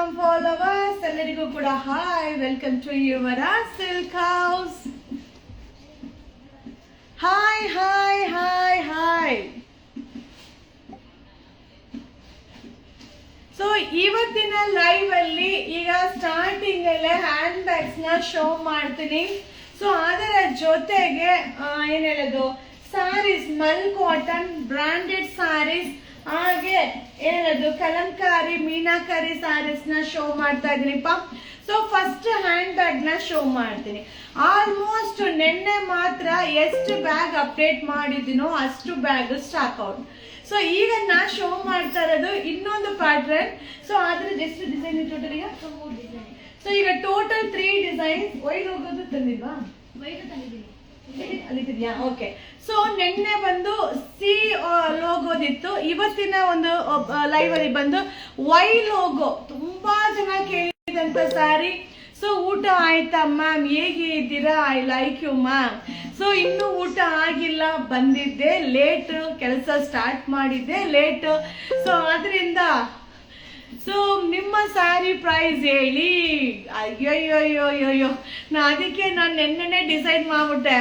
Instagram followers ಎಲ್ಲರಿಗೂ ಕೂಡ hi, welcome to your silk house. Hi hi hi hi. So ಇವತ್ತಿನ live ಅಲ್ಲಿ ಈಗ ಸ್ಟಾರ್ಟಿಂಗ್ ಅಲ್ಲೇ ಹ್ಯಾಂಡ್ ಬ್ಯಾಗ್ಸ್ ನ ಶೋ ಮಾಡ್ತೀನಿ. ಸೊ ಅದರ ಜೊತೆಗೆ ಏನ್ ಹೇಳೋದು, ಸಾರೀಸ್, ಮಲ್ ಕಾಟನ್ ಬ್ರಾಂಡೆಡ್ ಸಾರೀಸ್, ಹಾಗೆ ಏನದು ಕಲಂಕಾರಿ ಮೀನಾಕಾರಿ ಸಾರೀಸ್ ನ ಶೋ ಮಾಡ್ತಾ ಇದೀನಿಪ್ಪ. ಸೊ ಫಸ್ಟ್ ಹ್ಯಾಂಡ್ ಬ್ಯಾಗ್ ನ ಶೋ ಮಾಡ್ತೀನಿ. ಆಲ್ಮೋಸ್ಟ್ ನಿನ್ನೆ ಮಾತ್ರ ಎಷ್ಟು ಬ್ಯಾಗ್ ಅಪ್ಡೇಟ್ ಮಾಡಿದ್ದೀನೋ ಅಷ್ಟು ಬ್ಯಾಗ್ ಸ್ಟಾಕ್ ಔಟ್. ಸೊ ಈಗ ನಾ ಶೋ ಮಾಡ್ತಾ ಇರೋದು ಇನ್ನೊಂದು ಪ್ಯಾಟರ್ನ್. ಸೊ ಅದ್ರ ಎಷ್ಟು ಡಿಸೈನ್ ಟೋಟಲ್ ಈಗ 3 ಡಿಸೈನ್. ಸೊ ಈಗ ಟೋಟಲ್ 3 ಡಿಸೈನ್ಸ್. ವೈಟ್ ಹೋಗೋದು ತಂದಿಲ್ವಾ? ವೈಟ್ ತಂದಿದ್ದೀನಿ. ಅಲ್ಲಿದ್ಯಾ? ಓಕೆ. ಸೊ ನಿನ್ನೆ ಬಂದು ಸಿ ಲೋಗೋದಿತ್ತು. ಇವತ್ತಿನ ಒಂದು ಲೈವ್ ಅಲ್ಲಿ ಬಂದು ವೈ ಲೋಗೋ. ತುಂಬಾ ಜನ ಕೇಳಿದಂತ ಸಾರಿ. ಸೊ ಊಟ ಆಯ್ತಾ ಮ್ಯಾಮ್, ಹೇಗೆ ಇದ್ದೀರಾ, I like you ma'am. So ಇನ್ನು ಊಟ ಆಗಿಲ್ಲ, ಬಂದಿದ್ದೆ ಲೇಟ್, ಕೆಲಸ ಸ್ಟಾರ್ಟ್ ಮಾಡಿದ್ದೆ ಲೇಟ್. ಸೊ ಅದರಿಂದ ಸೊ ನಿಮ್ಮ ಸ್ಯಾರಿ ಪ್ರೈಸ್ ಹೇಳಿ. ಅಯ್ಯೋಯ್ಯೋಯ್ಯೋಯ್ಯೋ, ಅದಕ್ಕೆ ನಾನು ನೆನ್ನೆನೆ ಡಿಸೈಡ್ ಮಾಡ್ಬಿಟ್ಟೆ.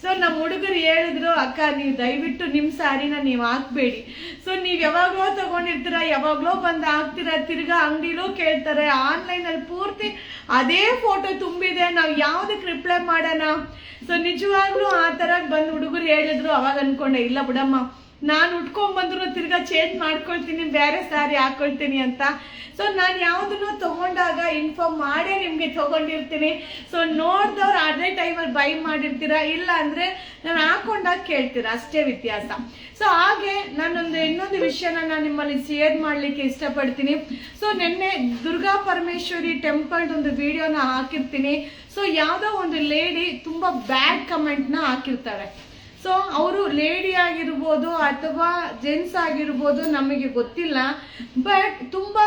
ಸೊ ನಮ್ಮ ಹುಡುಗರು ಹೇಳಿದ್ರು, ಅಕ್ಕ ನೀವು ದಯವಿಟ್ಟು ನಿಮ್ಮ ಸ್ಯಾರಿನ ನೀವು ಹಾಕ್ಬೇಡಿ. ಸೊ ನೀವು ಯಾವಾಗಲೋ ತಗೊಂಡಿರ್ತೀರ, ಯಾವಾಗಲೋ ಬಂದು ಹಾಕ್ತೀರ, ತಿರ್ಗಾ ಅಂಗಡಿಲೂ ಕೇಳ್ತಾರೆ, ಆನ್ಲೈನಲ್ಲಿ ಪೂರ್ತಿ ಅದೇ ಫೋಟೋ ತುಂಬಿದೆ, ನಾವು ಯಾವ್ದಕ್ಕೆ ರಿಪ್ಲೈ ಮಾಡೋಣ. ಸೊ ನಿಜವಾಗ್ಲೂ ಆ ಥರ ಬಂದು ಹುಡುಗರು ಹೇಳಿದ್ರು. ಅವಾಗ ಅನ್ಕೊಂಡೆ, ಇಲ್ಲ ಬಿಡಮ್ಮ, ನಾನು ಉಟ್ಕೊಂಡ್ ಬಂದ್ರು ತಿರ್ಗಾ ಚೇಂಜ್ ಮಾಡ್ಕೊಳ್ತೀನಿ, ಬೇರೆ ಸ್ಯಾರಿ ಹಾಕೊಳ್ತೀನಿ ಅಂತ. ಸೊ ನಾನು ಯಾವ್ದನ್ನು ತಗೊಂಡಾಗ ಇನ್ಫಾರ್ಮ್ ಮಾಡೇ ನಿಮ್ಗೆ ತಗೊಂಡಿರ್ತೀನಿ. ಸೊ ನೋಡ್ದವ್ರು ಅದೇ ಟೈಮಲ್ಲಿ ಬೈ ಮಾಡಿರ್ತೀರಾ, ಇಲ್ಲ ಅಂದ್ರೆ ನಾನು ಹಾಕೊಂಡಾಗ ಕೇಳ್ತೀರಾ, ಅಷ್ಟೇ ವ್ಯತ್ಯಾಸ. ಸೊ ಹಾಗೆ ಇನ್ನೊಂದು ವಿಷಯನ ನಾನು ನಿಮ್ಮಲ್ಲಿ ಶೇರ್ ಮಾಡ್ಲಿಕ್ಕೆ ಇಷ್ಟಪಡ್ತೀನಿ. ಸೊ ನಿನ್ನೆ ದುರ್ಗಾ ಪರಮೇಶ್ವರಿ ಟೆಂಪಲ್ ಒಂದು ವಿಡಿಯೋನ ಹಾಕಿರ್ತೀನಿ. ಸೊ ಯಾವ್ದೋ ಒಂದು ಲೇಡಿ ತುಂಬಾ ಬ್ಯಾಡ್ ಕಮೆಂಟ್ ನ ಹಾಕಿರ್ತಾರೆ. ಸೊ ಅವರು ಲೇಡಿ ಆಗಿರ್ಬೋದು ಅಥವಾ ಜೆಂಟ್ಸ್ ಆಗಿರ್ಬೋದು, ನಮಗೆ ಗೊತ್ತಿಲ್ಲ, ಬಟ್ ತುಂಬಾ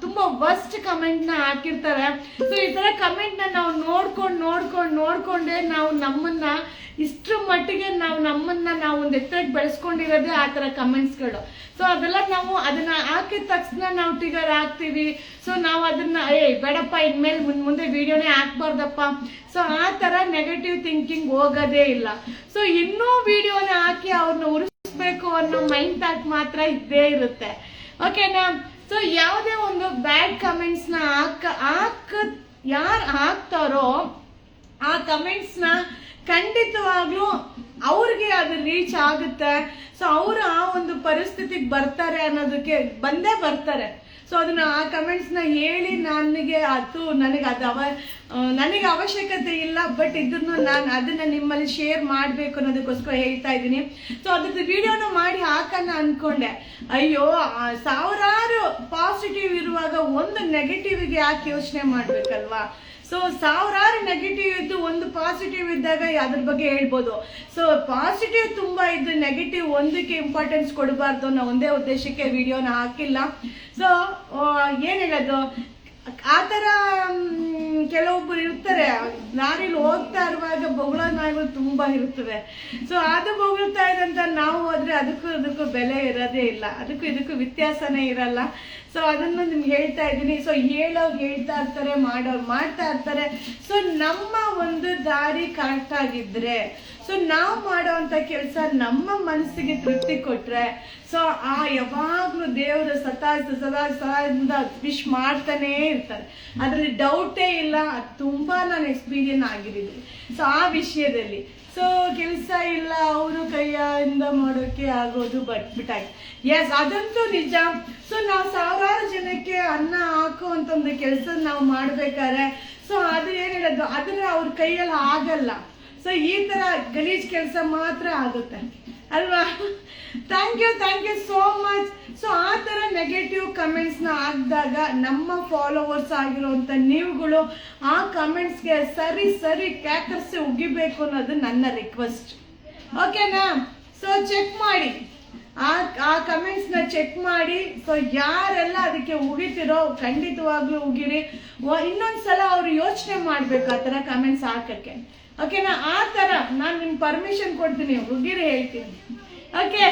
ತುಂಬಾ ವರ್ಸ್ಟ್ ಕಮೆಂಟ್ ನ ಹಾಕಿರ್ತಾರೆ. ಸೊ ಈ ತರ ಕಮೆಂಟ್ ನ ನಾವು ನೋಡ್ಕೊಂಡೇ ನಾವು ನಮ್ಮನ್ನ ಇಷ್ಟ್ರ ಮಟ್ಟಿಗೆ ನಾವು ಒಂದು ಎತ್ತರಕ್ಕೆ ಬೆಳೆಸ್ಕೊಂಡಿರೋದೇ ಆ ತರ ಕಮೆಂಟ್ಸ್ಗಳು. ಸೊ ಅದೆಲ್ಲ ನಾವು ಅದನ್ನ ಹಾಕಿದ ತಕ್ಷಣ ನಾವು ಟ್ರಿಗರ್ ಆಗ್ತೀವಿ. ಸೊ ನಾವು ಅದನ್ನ ಬೇಡಪ್ಪ, ಇನ್ಮೇಲೆ ಮುಂದೆ ವಿಡಿಯೋನೇ ಹಾಕ್ಬಾರ್ದಪ್ಪ. ಸೊ ಆ ತರ ನೆಗೆಟಿವ್ ಥಿಂಕಿಂಗ್ ಹೋಗೋದೇ ಇಲ್ಲ. ಸೊ ಇನ್ನೂ ವಿಡಿಯೋನ ಹಾಕಿ ಅವ್ರನ್ನ ಉರಿಸ್ಬೇಕು ಅನ್ನೋ ಮೈಂಡ್ ಥಾಟ್ ಮಾತ್ರ ಇದ್ದೇ ಇರುತ್ತೆ. ಓಕೆನಾ? ಸೊ ಯಾವುದೇ ಒಂದು ಬ್ಯಾಡ್ ಕಮೆಂಟ್ಸ್ ನ ಯಾರು ಹಾಕ್ತಾರೋ ಆ ಕಮೆಂಟ್ಸ್ ನ ಖಂಡಿತವಾಗ್ಲೂ ಅವ್ರಿಗೆ ಅದು ರೀಚ್ ಆಗುತ್ತೆ. ಸೊ ಅವರು ಆ ಒಂದು ಪರಿಸ್ಥಿತಿಗೆ ಬರ್ತಾರೆ ಅನ್ನೋದಕ್ಕೆ ಬಂದೇ ಬರ್ತಾರೆ. ಸೊ ಅದನ್ನ ಆ ಕಮೆಂಟ್ಸ್ ನ ಹೇಳಿ ನನಗೆ ಅವಶ್ಯಕತೆ ಇಲ್ಲ, ಬಟ್ ಇದನ್ನು ನಾನು ಅದನ್ನ ನಿಮ್ಮಲ್ಲಿ ಶೇರ್ ಮಾಡ್ಬೇಕು ಅನ್ನೋದಕ್ಕೋಸ್ಕರ ಹೇಳ್ತಾ ಇದ್ದೀನಿ. ಸೊ ಅದ್ರದ್ದು ವಿಡಿಯೋನ ಮಾಡಿ ಹಾಕೋಣ ಅನ್ಕೊಂಡೆ. ಅಯ್ಯೋ, ಸಾವಿರಾರು ಪಾಸಿಟಿವ್ ಇರುವಾಗ ಒಂದು ನೆಗೆಟಿವ್ಗೆ ಯಾಕೆ ಯೋಚನೆ ಮಾಡ್ಬೇಕಲ್ವಾ? ಸೊ ಸಾವಿರಾರು ನೆಗೆಟಿವ್ ಇದ್ದು ಒಂದು ಪಾಸಿಟಿವ್ ಇದ್ದಾಗ ಅದ್ರ ಬಗ್ಗೆ ಹೇಳ್ಬೋದು. ಸೊ ಪಾಸಿಟಿವ್ ತುಂಬಾ ಇದ್ದು ನೆಗೆಟಿವ್ ಒಂದಕ್ಕೆ ಇಂಪಾರ್ಟೆನ್ಸ್ ಕೊಡಬಾರ್ದು ಅನ್ನೋ ಒಂದೇ ಉದ್ದೇಶಕ್ಕೆ ವಿಡಿಯೋನ ಹಾಕಿಲ್ಲ. ಸೊ ಏನ್ ಹೇಳೋದು, ಆತರ ಕೆಲವೊಬ್ರು ಇರ್ತಾರೆ, ದಾರಿಲಿ ಹೋಗ್ತಾ ಇರುವಾಗ ಬೊಗಳ ನಾಯಿಗಳು ತುಂಬಾ ಇರ್ತವೆ. ಸೊ ಅದು ಬೊಗಳ್ತಾ ಇದಂತ ನಾವು ಹೋದ್ರೆ ಅದಕ್ಕೂ ಬೆಲೆ ಇರೋದೇ ಇಲ್ಲ, ಇದಕ್ಕೂ ವ್ಯತ್ಯಾಸನೇ ಇರಲ್ಲ. ಸೊ ಅದನ್ನು ನಿಮ್ಗೆ ಹೇಳ್ತಾ ಇದ್ದೀನಿ. ಸೊ ಹೇಳ್ತಾ ಇರ್ತಾರೆ, ಮಾಡೋರು ಮಾಡ್ತಾ ಇರ್ತಾರೆ. ಸೊ ನಮ್ಮ ಒಂದು ದಾರಿ ಕರೆಕ್ಟ್ ಆಗಿದ್ರೆ, ಸೊ ನಾವು ಮಾಡೋವಂಥ ಕೆಲಸ ನಮ್ಮ ಮನಸ್ಸಿಗೆ ತೃಪ್ತಿ ಕೊಟ್ರೆ, ಸೊ ಯಾವಾಗ್ಲೂ ದೇವರು ಸದಾದಿಂದ ವಿಶ್ ಮಾಡ್ತಾನೇ ಇರ್ತಾರೆ. ಅದ್ರಲ್ಲಿ ಡೌಟೇ ಇಲ್ಲ. ಅದು ತುಂಬಾ ನಾನು ಎಕ್ಸ್ಪೀರಿಯನ್ಸ್ ಆಗಿದ್ದೀನಿ. ಸೊ ಆ ವಿಷಯದಲ್ಲಿ ಸೊ ಕೆಲಸ ಇಲ್ಲ, ಅವರು ಕೈಯಿಂದ ಮಾಡೋಕೆ ಆಗೋದು ಬಿಟ್ಟಾಗಿ. ಎಸ್, ಅದಂತೂ ನಿಜ. ಸೊ ನಾವು ಸಾವಿರಾರು ಜನಕ್ಕೆ ಅನ್ನ ಹಾಕುವಂತ ಒಂದು ಕೆಲಸ ನಾವು ಮಾಡ್ಬೇಕಾದ್ರೆ, ಸೊ ಅದು ಏನ್ ಹೇಳೋದು, ಅದನ್ನ ಅವ್ರ ಕೈಯಲ್ಲಿ ಆಗಲ್ಲ. ಸೊ ಈ ತರ ಗಲೀಜ್ ಕೆಲಸ ಮಾತ್ರ ಆಗುತ್ತೆ ಅಲ್ವಾ? Thank you so much. So ಆ ತರ ನೆಗೆಟಿವ್ ಕಮೆಂಟ್ಸ್ ನ ಹಾಕಿದಾಗ ನಮ್ಮ ಫಾಲೋವರ್ಸ್ ಆಗಿರುವಂತ ನೀವುಗಳು ಆ ಕಮೆಂಟ್ಸ್ಗೆ ಸರಿ ಕ್ಯಾಕರ್ಸಿ ಉಗಿಬೇಕು ಅನ್ನೋದು ನನ್ನ ರಿಕ್ವೆಸ್ಟ್. ಓಕೆನಾ? ಸೊ ಚೆಕ್ ಮಾಡಿ, ಆ ಕಮೆಂಟ್ಸ್ ನ ಚೆಕ್ ಮಾಡಿ. ಸೊ ಯಾರೆಲ್ಲ ಅದಕ್ಕೆ ಉಗಿತಿರೋ ಖಂಡಿತವಾಗ್ಲೂ ಉಗಿರಿ. ಇನ್ನೊಂದ್ಸಲ ಅವ್ರು ಯೋಚನೆ ಮಾಡ್ಬೇಕು ಆ ತರ ಕಮೆಂಟ್ಸ್ ಹಾಕಕ್ಕೆ. ಓಕೆನಾ? ಆ ತರ ನಾನು ನಿಮ್ಗೆ ಪರ್ಮಿಷನ್ ಕೊಡ್ತೀನಿ, ಉಗಿರಿ ಹೇಳ್ತೀನಿ. ಓಕೆ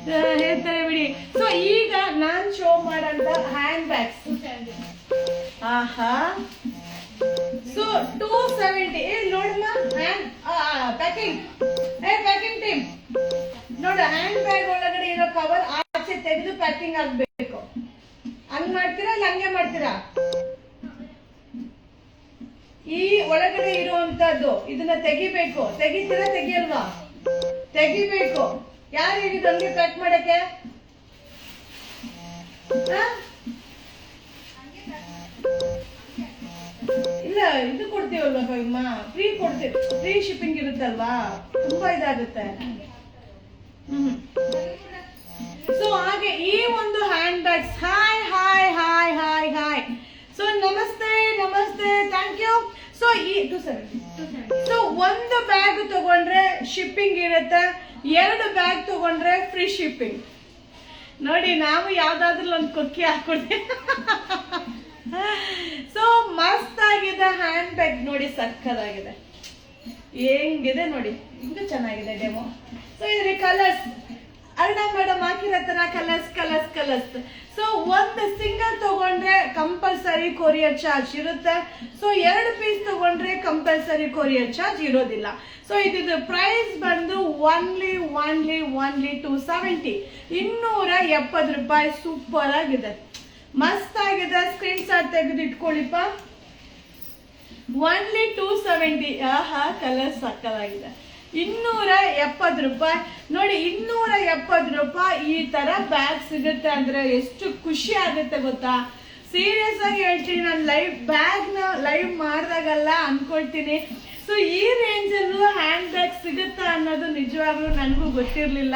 ಹೇಳ್ತಾರೆ ಬಿಡಿ. ಸೊ ಈಗ ನಾನ್ ಶೋ ಮಾಡಂತ ಹ್ಯಾಂಡ್ ಬ್ಯಾಗ್ಸ್. ಆಹಾ, ಸೊ 270. ನೋಡಮ್ಮ ಹ್ಯಾಂಡ್ ಪ್ಯಾಕಿಂಗ್, ಪ್ಯಾಕಿಂಗ್ ಟೀಮ್ ನೋಡ, ಹ್ಯಾಂಡ್ ಬ್ಯಾಗ್ ಒಳಗಡೆ ಇರೋ ಕವರ್ ಆಚೆ ತೆಗೆದು ಪ್ಯಾಕಿಂಗ್ ಆಗ್ಬೇಕು. ಹಂಗ್ ಮಾಡ್ತೀರಾ ಇಲ್ಲ ಹಂಗೆ ಮಾಡ್ತೀರಾ? ಈ ಒಳಗಡೆ ಇರುವಂತದ್ದು ಇದನ್ನ ತೆಗಿಬೇಕು. ತೆಗಿತೀರಾ ತೆಗಿಯಲ್ವಾ? ತೆಗಿಬೇಕು. ಯಾರು ಹೇಳಿದ್ರು ಹಂಗೆ ಪ್ಯಾಕ್ ಮಾಡಕ್ಕೆ? ಇಲ್ಲ, ಇದು ಕೊಡ್ತೀವಲ್ವಾ ಅಮ್ಮ, ಫ್ರೀ ಕೊಡ್ತೀವಿ. ಫ್ರೀ ಶಿಪ್ಪಿಂಗ್ ಇರುತ್ತಲ್ವಾ, ತುಂಬಾ ಇದಾಗುತ್ತೆ. ಸೊ ಹಾಗೆ ಈ ಒಂದು hand bags. Hi hi hi hi hi. So ನಮಸ್ತೆ ನಮಸ್ತೆ, ಥ್ಯಾಂಕ್ ಯು. ಸೊ ಈ 270. ಸೊ ಒಂದು ಬ್ಯಾಗ್ ತಗೊಂಡ್ರೆ ಶಿಪ್ಪಿಂಗ್ ಇರುತ್ತೆ, 2 ಬ್ಯಾಗ್ ತಗೊಂಡ್ರೆ ಫ್ರೀ ಶಿಪ್ಪಿಂಗ್. ನೋಡಿ, ನಾವು ಯಾವ್ದಾದ್ರು ಒಂದು ಕೊಕ್ಕಿ ಹಾಕೊಡ್ತೀವಿ. ಸೊ ಮಸ್ತ್ ಆಗಿದೆ ಹ್ಯಾಂಡ್ ಬ್ಯಾಗ್ ನೋಡಿ, ಸಕ್ಕದಾಗಿದೆ. ಹೆಂಗಿದೆ ನೋಡಿ, ಇದು ಚೆನ್ನಾಗಿದೆ ಡೆಮೋ. ಸೊ ಇದ್ರಿ ಕಲರ್ಸ್ ಅರ್ಣ ಮೇಡಮ್ ಹಾಕಿರೋ ತರ ಕಲರ್ಸ್ ಕಲರ್ಸ್ ಕಲರ್ಸ್. ಸೊ ಒಂದು ಸಿಂಗಲ್ ತಗೊಂಡ್ರೆ ಕಂಪಲ್ಸರಿ ಕೊರಿಯರ್ ಚಾರ್ಜ್ ಇರುತ್ತೆ. ಸೊ 2 ಪೀಸ್ ತಗೊಂಡ್ರೆ ಕಂಪಲ್ಸರಿ ಕೊರಿಯರ್ ಚಾರ್ಜ್ ಇರೋದಿಲ್ಲ. ಸೊ ಇದ್ರ ಪ್ರೈಸ್ ಬಂದು ಓನ್ಲಿ 270, 270 ರೂಪಾಯಿ. ಸೂಪರ್ ಆಗಿದೆ, ಮಸ್ತ್ ಆಗಿದೆ. ಸ್ಕ್ರೀನ್ ಶಾಟ್ ತೆಗೆದು ಇಟ್ಕೊಳ್ಳಿಪ್ಪ. ಓನ್ಲಿ 270. ಆಹಾ, ಕಲರ್ ಸಕ್ಕದಾಗಿದೆ. 270 ರೂಪಾಯಿ ನೋಡಿ, 270 ರೂಪಾಯಿ ಈ ತರ ಬ್ಯಾಗ್ ಸಿಗುತ್ತೆ ಅಂದ್ರೆ ಎಷ್ಟು ಖುಷಿ ಆಗುತ್ತೆ ಗೊತ್ತಾ? ಸೀರಿಯಸ್ ಆಗಿ ಹೇಳ್ತೀನಿ, ನಾನು ಬ್ಯಾಗ್ ನ ಲೈವ್ ಮಾಡಿದಾಗಲ್ಲ ಅನ್ಕೊಳ್ತೀನಿ. ಸೊ ಈ ರೇಂಜ್ ಅಲ್ಲೂ ಹ್ಯಾಂಡ್ ಬ್ಯಾಗ್ ಸಿಗುತ್ತಾ ಅನ್ನೋದು ನಿಜವಾಗ್ಲೂ ನನಗೂ ಗೊತ್ತಿರ್ಲಿಲ್ಲ.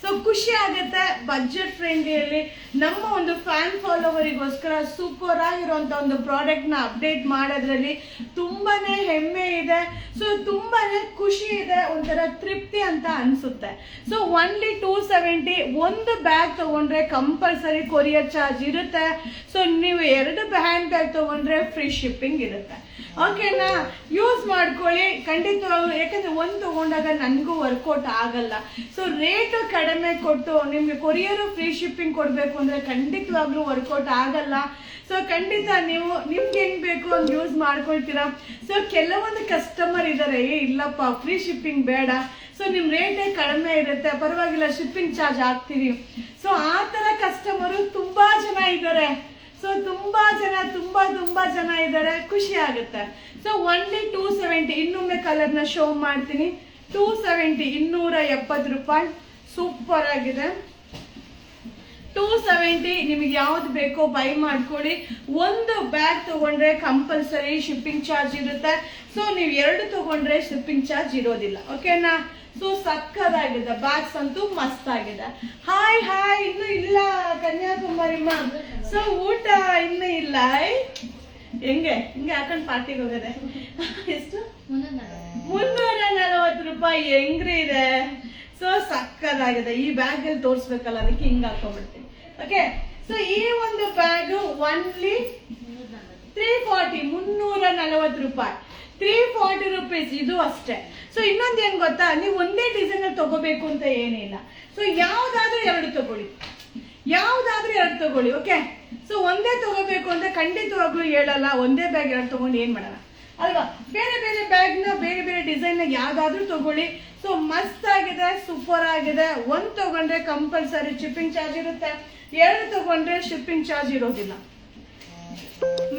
ಸೊ ಖುಷಿ ಆಗುತ್ತೆ. ಬಜೆಟ್ ಫ್ರೆಂಡ್ಲಿಯಲ್ಲಿ ನಮ್ಮ ಒಂದು ಫ್ಯಾನ್ ಫಾಲೋವರಿಗೋಸ್ಕರ ಸೂಪರ್ ಆಗಿರುವಂತ ಒಂದು ಪ್ರಾಡಕ್ಟ್ ನ ಅಪ್ಡೇಟ್ ಮಾಡೋದ್ರಲ್ಲಿ ತುಂಬಾನೇ ಹೆಮ್ಮೆ ಇದೆ. ಸೊ ತುಂಬಾನೇ ಖುಷಿ ಇದೆ, ಒಂಥರ ತೃಪ್ತಿ ಅಂತ ಅನ್ಸುತ್ತೆ. So only 270. ಒಂದು ಬ್ಯಾಗ್ ತಗೊಂಡ್ರೆ ಕಂಪಲ್ಸರಿ ಕೊರಿಯರ್ ಚಾರ್ಜ್ ಇರುತ್ತೆ. ಸೊ ನೀವು 2 ಹ್ಯಾಂಡ್ ಬ್ಯಾಗ್ ತಗೊಂಡ್ರೆ ಫ್ರೀ ಶಿಪ್ಪಿಂಗ್ ಇರುತ್ತೆ. ಓಕೆನಾ? ಯೂಸ್ ಮಾಡ್ಕೊಳ್ಳಿ ಖಂಡಿತವಾಗ್ಲು. ಯಾಕಂದ್ರೆ ಒಂದು ತಗೊಂಡಾಗ ನನಗೂ ವರ್ಕೌಟ್ ಆಗಲ್ಲ. ಸೊ ರೇಟ್ ಕಡಿಮೆ ಕೊಟ್ಟು ನಿಮ್ಗೆ ಕೊರಿಯರ್ ಫ್ರೀ ಶಿಪ್ಪಿಂಗ್ ಕೊಡ್ಬೇಕು ಅಂದ್ರೆ ಖಂಡಿತವಾಗ್ಲೂ ವರ್ಕೌಟ್ ಆಗಲ್ಲ. ಸೊ ಖಂಡಿತ ನೀವು ನಿಮ್ಗೆ ಹೆಂಗ್ ಬೇಕು ಹಂಗ್ ಯೂಸ್ ಮಾಡ್ಕೊಳ್ತೀರಾ. ಸೊ ಕೆಲವೊಂದು ಕಸ್ಟಮರ್ ಇದಾರೆ, ಇಲ್ಲಪ್ಪ ಫ್ರೀ ಶಿಪ್ಪಿಂಗ್ ಬೇಡ, ಸೊ ನಿಮ್ ರೇಟೇ ಕಡಿಮೆ ಇರುತ್ತೆ, ಪರವಾಗಿಲ್ಲ ಶಿಪ್ಪಿಂಗ್ ಚಾರ್ಜ್ ಹಾಕ್ತೀವಿ. ಸೊ ಆ ತರ ಕಸ್ಟಮರು ತುಂಬಾ ಜನ ಇದ್ದಾರೆ. ಸೊ ತುಂಬಾ ಜನ ಇದ್ದಾರೆ, ಖುಷಿ ಆಗುತ್ತೆ. So only 270. ಇನ್ನೊಮ್ಮೆ ಕಲರ್ ನ ಶೋ ಮಾಡ್ತೀನಿ. 270, 270 ರೂಪಾಯಿ. ಸೂಪರ್ ಆಗಿದೆ. 270. ನಿಮಗೆ ಯಾವ್ದು ಬೇಕೋ ಬೈ ಮಾಡ್ಕೊಳ್ಳಿ. ಒಂದು ಬ್ಯಾಗ್ ತಗೊಂಡ್ರೆ ಕಂಪಲ್ಸರಿ ಶಿಪ್ಪಿಂಗ್ ಚಾರ್ಜ್ ಇರುತ್ತೆ. ಸೊ ನೀವು 2 ತಗೊಂಡ್ರೆ ಶಿಪ್ಪಿಂಗ್ ಚಾರ್ಜ್ ಇರೋದಿಲ್ಲ. ಓಕೆನಾ? ಸೊ ಸಕ್ಕದಾಗಿದೆ, ಬ್ಯಾಗ್ಸ್ ಅಂತೂ ಮಸ್ತ್ ಆಗಿದೆ. ಹಾಯ್ ಹಾಯ್, ಇನ್ನು ಇಲ್ಲ ಕನ್ಯಾಕುಮಾರಿ ಮ್ಯಾಮ್. ಸೊ ಊಟ ಇನ್ನು ಇಲ್ಲ. ಹೆಂಗೆ ಹಾಕೊಂಡ್ ಪಾರ್ಟಿಗೆ ಹೋಗದೆ. ಎಷ್ಟು? 340 ರೂಪಾಯಿ. ಹೆಂಗ್ರಿ ಇದೆ? ಸೊ ಸಕ್ಕದಾಗಿದೆ. ಈ ಬ್ಯಾಗ್ ಅಲ್ಲಿ ತೋರ್ಸ್ಬೇಕಲ್ಲ, ಅದಕ್ಕೆ ಹಿಂಗ್ ಹಾಕೊಂಡ್ಬಿಡ್ತೀನಿ. ಓಕೆ, ಸೊ ಈ ಒಂದು ಬ್ಯಾಗ್ ಓನ್ಲಿ 340, 340 ರೂಪಾಯಿ. 340 ರುಪೀಸ್. ಇದು ಅಷ್ಟೇ. ಸೊ ಇನ್ನೊಂದು ಏನ್ ಗೊತ್ತಾ, ನೀವು ಒಂದೇ ಡಿಸೈನ್ ಅಲ್ಲಿ ತಗೋಬೇಕು ಅಂತ ಏನಿಲ್ಲ. ಸೊ ಯಾವ್ದಾದ್ರೂ 2 ತಗೊಳ್ಳಿ. ಓಕೆ, ಸೊ ಒಂದೇ ತಗೋಬೇಕು ಅಂತ ಖಂಡಿತವಾಗ್ಲೂ ಹೇಳಲ್ಲ. ಒಂದೇ ಬ್ಯಾಗ್ 2 ತಗೊಂಡು ಏನ್ ಮಾಡೋಣ ಅಲ್ವಾ? ಬೇರೆ ಬೇರೆ ಬ್ಯಾಗ್ ನ ಬೇರೆ ಬೇರೆ ಡಿಸೈನ್ ಯಾವ್ದಾದ್ರೂ ತಗೊಳ್ಳಿ. ಸೊ ಮಸ್ತ್ ಆಗಿದೆ, ಸೂಪರ್ ಆಗಿದೆ. 1 ತಗೊಂಡ್ರೆ ಕಂಪಲ್ಸರಿ ಶಿಪ್ಪಿಂಗ್ ಚಾರ್ಜ್ ಇರುತ್ತೆ, 2 ತಗೊಂಡ್ರೆ ಶಿಪ್ಪಿಂಗ್ ಚಾರ್ಜ್ ಇರೋದಿಲ್ಲ.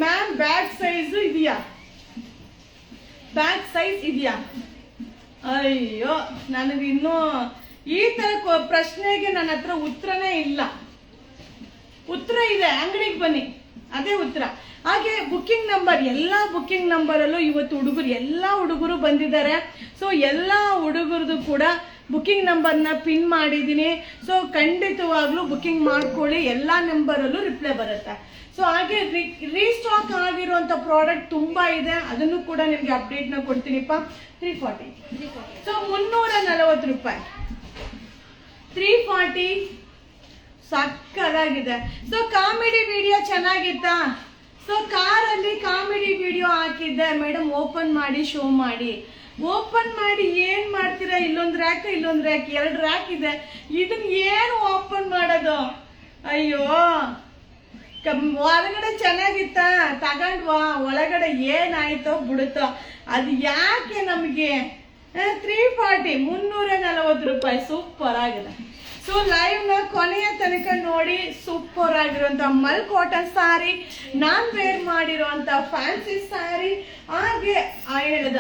ಮ್ಯಾಮ್ ಬ್ಯಾಗ್ ಸೈಜ್ ಇದೆಯಾ? ಬ್ಯಾಗ್ ಸೈಜ್ ಇದೆಯಾ? ಅಯ್ಯೋ, ನನಗೆ ಇನ್ನೂ ಈ ತರ ಪ್ರಶ್ನೆಗೆ ನನ್ನ ಹತ್ರ ಉತ್ತರನೇ ಇಲ್ಲ. ಉತ್ತರ ಇದೆ, ಅಂಗಡಿಗೆ ಬನ್ನಿ, ಅದೇ ಉತ್ತರ. ಹಾಗೆ ಬುಕ್ಕಿಂಗ್ ನಂಬರ್, ಎಲ್ಲಾ ಬುಕ್ಕಿಂಗ್ ನಂಬರ್ ಅಲ್ಲೂ ಇವತ್ತು ಎಲ್ಲಾ ಹುಡುಗರು ಬಂದಿದ್ದಾರೆ. ಸೊ ಎಲ್ಲಾ ಹುಡುಗರದು ಕೂಡ ಬುಕ್ಕಿಂಗ್ ನಂಬರ್ನ ಪಿನ್ ಮಾಡಿದೀನಿ. ಸೊ ಖಂಡಿತವಾಗ್ಲೂ ಬುಕ್ಕಿಂಗ್ ಮಾಡ್ಕೊಳ್ಳಿ, ಎಲ್ಲಾ ನಂಬರ್ ಅಲ್ಲೂ ರಿಪ್ಲೈ ಬರುತ್ತೆ. ಸೊ ಹಾಗೆ ರೀಸ್ಟಾಕ್ ಆಗಿರುವಂತ ಪ್ರಾಡಕ್ಟ್ ತುಂಬಾ ಇದೆ, ಅದನ್ನು ಕೂಡ ನಿಮ್ಗೆ ಅಪ್ಡೇಟ್ ನ ಕೊಡ್ತೀನಿಪ್ಪ. 340. ಸೊ 340 ರೂಪಾಯಿ. 340 ಸಕ್ಕದಾಗಿದೆ. ಸೊ ಕಾಮಿಡಿ ವಿಡಿಯೋ ಚೆನ್ನಾಗಿತ್ತಾ? ಸೊ ಕಾರಲ್ಲಿ ಕಾಮಿಡಿ ವಿಡಿಯೋ ಹಾಕಿದ್ದೆ ಮೇಡಮ್, ಓಪನ್ ಮಾಡಿ ಶೋ ಮಾಡಿ. ಓಪನ್ ಮಾಡಿ ಏನ್ ಮಾಡ್ತೀರಾ? ಇಲ್ಲೊಂದ್ ರ್ಯಾಕ್ ಇಲ್ಲೊಂದ್ ರ್ಯಾಕ್, 2 ರ್ಯಾಕ್ ಇದೆ. ಇದನ್ನ ಏನು ಓಪನ್ ಮಾಡೋದು? ಅಯ್ಯೋ, ಹೊರಗಡೆ ಚೆನ್ನಾಗಿತ್ತ, ತಗೊಂಡ್ವಾ, ಒಳಗಡೆ ಏನಾಯ್ತೋ ಬಿಡುತ್ತೋ. ಅದು ಯಾಕೆ ನಮಗೆ 340 340 ರೂಪಾಯಿ. ಸೂಪರ್ ಆಗಿದೆ. ಸೊ ಲೈವ್ ನ ಕೊನೆಯ ತನಕ ನೋಡಿ. ಸೂಪರ್ ಆಗಿರುವಂತ ಮಲ್ ಕಾಟನ್ ಸಾರಿ, ನಾನ್ ವೇರ್ ಮಾಡಿರುವಂತ ಫ್ಯಾನ್ಸಿ ಸಾರಿ, ಹಾಗೆ ಹೇಳಿದ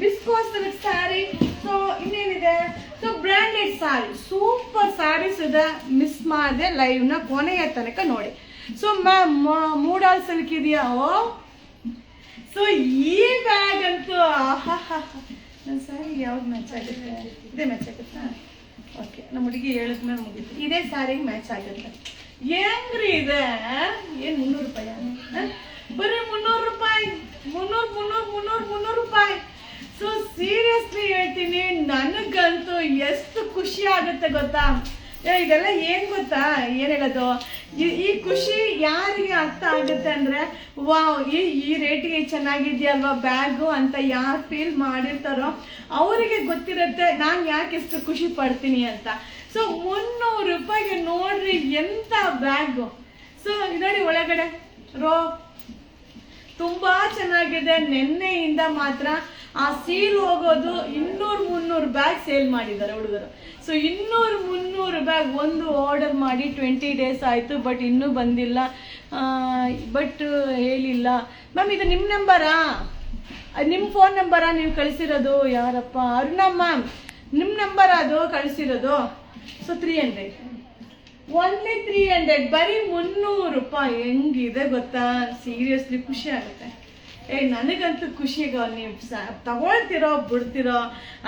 ವಿಸ್ಕೋಸ್ ಸಿಲ್ಕ್ ಸಾರಿ. ಸೊ ಇನ್ನೇನಿದೆ, ಸೊ ಬ್ರಾಂಡೆಡ್ ಸಾರಿ, ಸೂಪರ್ ಸಾರೀಸ್ ಇದೆ. ಮಿಸ್ ಮಾಡದೆ ಲೈವ್ ನ ಕೊನೆಯ ತನಕ ನೋಡಿ. ಸೊ ಮ್ಯಾಮ್ ಮೂಡಾಲ್ ಸಿಲ್ಕ್ ಇದೆಯಾ? ಓ, ಸೊ ಈ ಬ್ಯಾಗ್ ಅಂತೂ ನನ್ನ ಸಾರಿ ಯಾವ್ದು ಮ್ಯಾಚ್ ಆಗುತ್ತೆ? ಇದೇ ಮ್ಯಾಚ್ ಆಗುತ್ತಾ? ಓಕೆ, ನಮ್ಮ ಹುಡುಗಿ ಹೇಳಿದ್ಮೇಲೆ ಮುಗಿತು. ಇದೇ ಸಾರಿಗೆ ಮ್ಯಾಚ್ ಆಗುತ್ತೆ. ಹೆಂಗ್ರಿ ಇದೆ? ಏನ್ 300 ರೂಪಾಯಿ? ಬರೀ 300 ರೂಪಾಯಿ, 300 ರೂಪಾಯಿ. ಸೊ ಸೀರಿಯಸ್ಲಿ ಹೇಳ್ತೀನಿ, ನನಗಂತೂ ಎಷ್ಟು ಖುಷಿ ಆಗುತ್ತೆ ಗೊತ್ತಾ? ಇದೆಲ್ಲ ಏನ್ ಗೊತ್ತಾ, ಏನ್ ಹೇಳೋದು, ಈ ಖುಷಿ ಯಾರಿಗೆ ಅರ್ಥ ಆಗುತ್ತೆ ಅಂದ್ರೆ, ವಾವ್, ಈ ರೇಟಿಗೆ ಚೆನ್ನಾಗಿದ್ಯಲ್ವಾ ಬ್ಯಾಗು ಅಂತ ಯಾರು ಫೀಲ್ ಮಾಡಿರ್ತಾರೋ ಅವರಿಗೆ ಗೊತ್ತಿರುತ್ತೆ ನಾನು ಯಾಕೆ ಎಷ್ಟು ಖುಷಿ ಪಡ್ತೀನಿ ಅಂತ. ಸೊ 300 ರೂಪಾಯಿಗೆ ನೋಡ್ರಿ ಎಂತ ಬ್ಯಾಗು. ಸೊ ನೋಡಿ ಒಳಗಡೆ ರೋ ತುಂಬಾ ಚೆನ್ನಾಗಿದೆ. ನಿನ್ನೆಯಿಂದ ಮಾತ್ರ ಆ ಸೀಲ್ ಹೋಗೋದು 200-300 ಬ್ಯಾಗ್ ಸೇಲ್ ಮಾಡಿದ್ದಾರೆ ಹುಡುಗರು. ಸೊ 200-300 ಬ್ಯಾಗ್ ಒಂದು ಆರ್ಡರ್ ಮಾಡಿ 20 ಡೇಸ್ ಆಯಿತು, ಬಟ್ ಇನ್ನೂ ಬಂದಿಲ್ಲ. ಬಟ್ ಹೇಳಿಲ್ಲ ಮ್ಯಾಮ್. ಇದು ನಿಮ್ಮ ನಂಬರಾ? ನಿಮ್ಮ ಫೋನ್ ನಂಬರಾ ನೀವು ಕಳಿಸಿರೋದು? ಯಾರಪ್ಪ? ಅರುಣಾ ಮ್ಯಾಮ್, ನಿಮ್ಮ ನಂಬರ್ ಅದು ಕಳಿಸಿರೋದು. ಸೊ 300, ಓನ್ಲಿ 300, ಬರೀ 300 ರೂಪಾಯಿ. ಹೆಂಗಿದೆ ಗೊತ್ತಾ? ಸೀರಿಯಸ್ಲಿ ಖುಷಿ ಆಗುತ್ತೆ. ನನಗಂತೂ ಖುಷಿಗ, ನೀವು ತಗೊಳ್ತಿರೋ ಬಿಡ್ತಿರೋ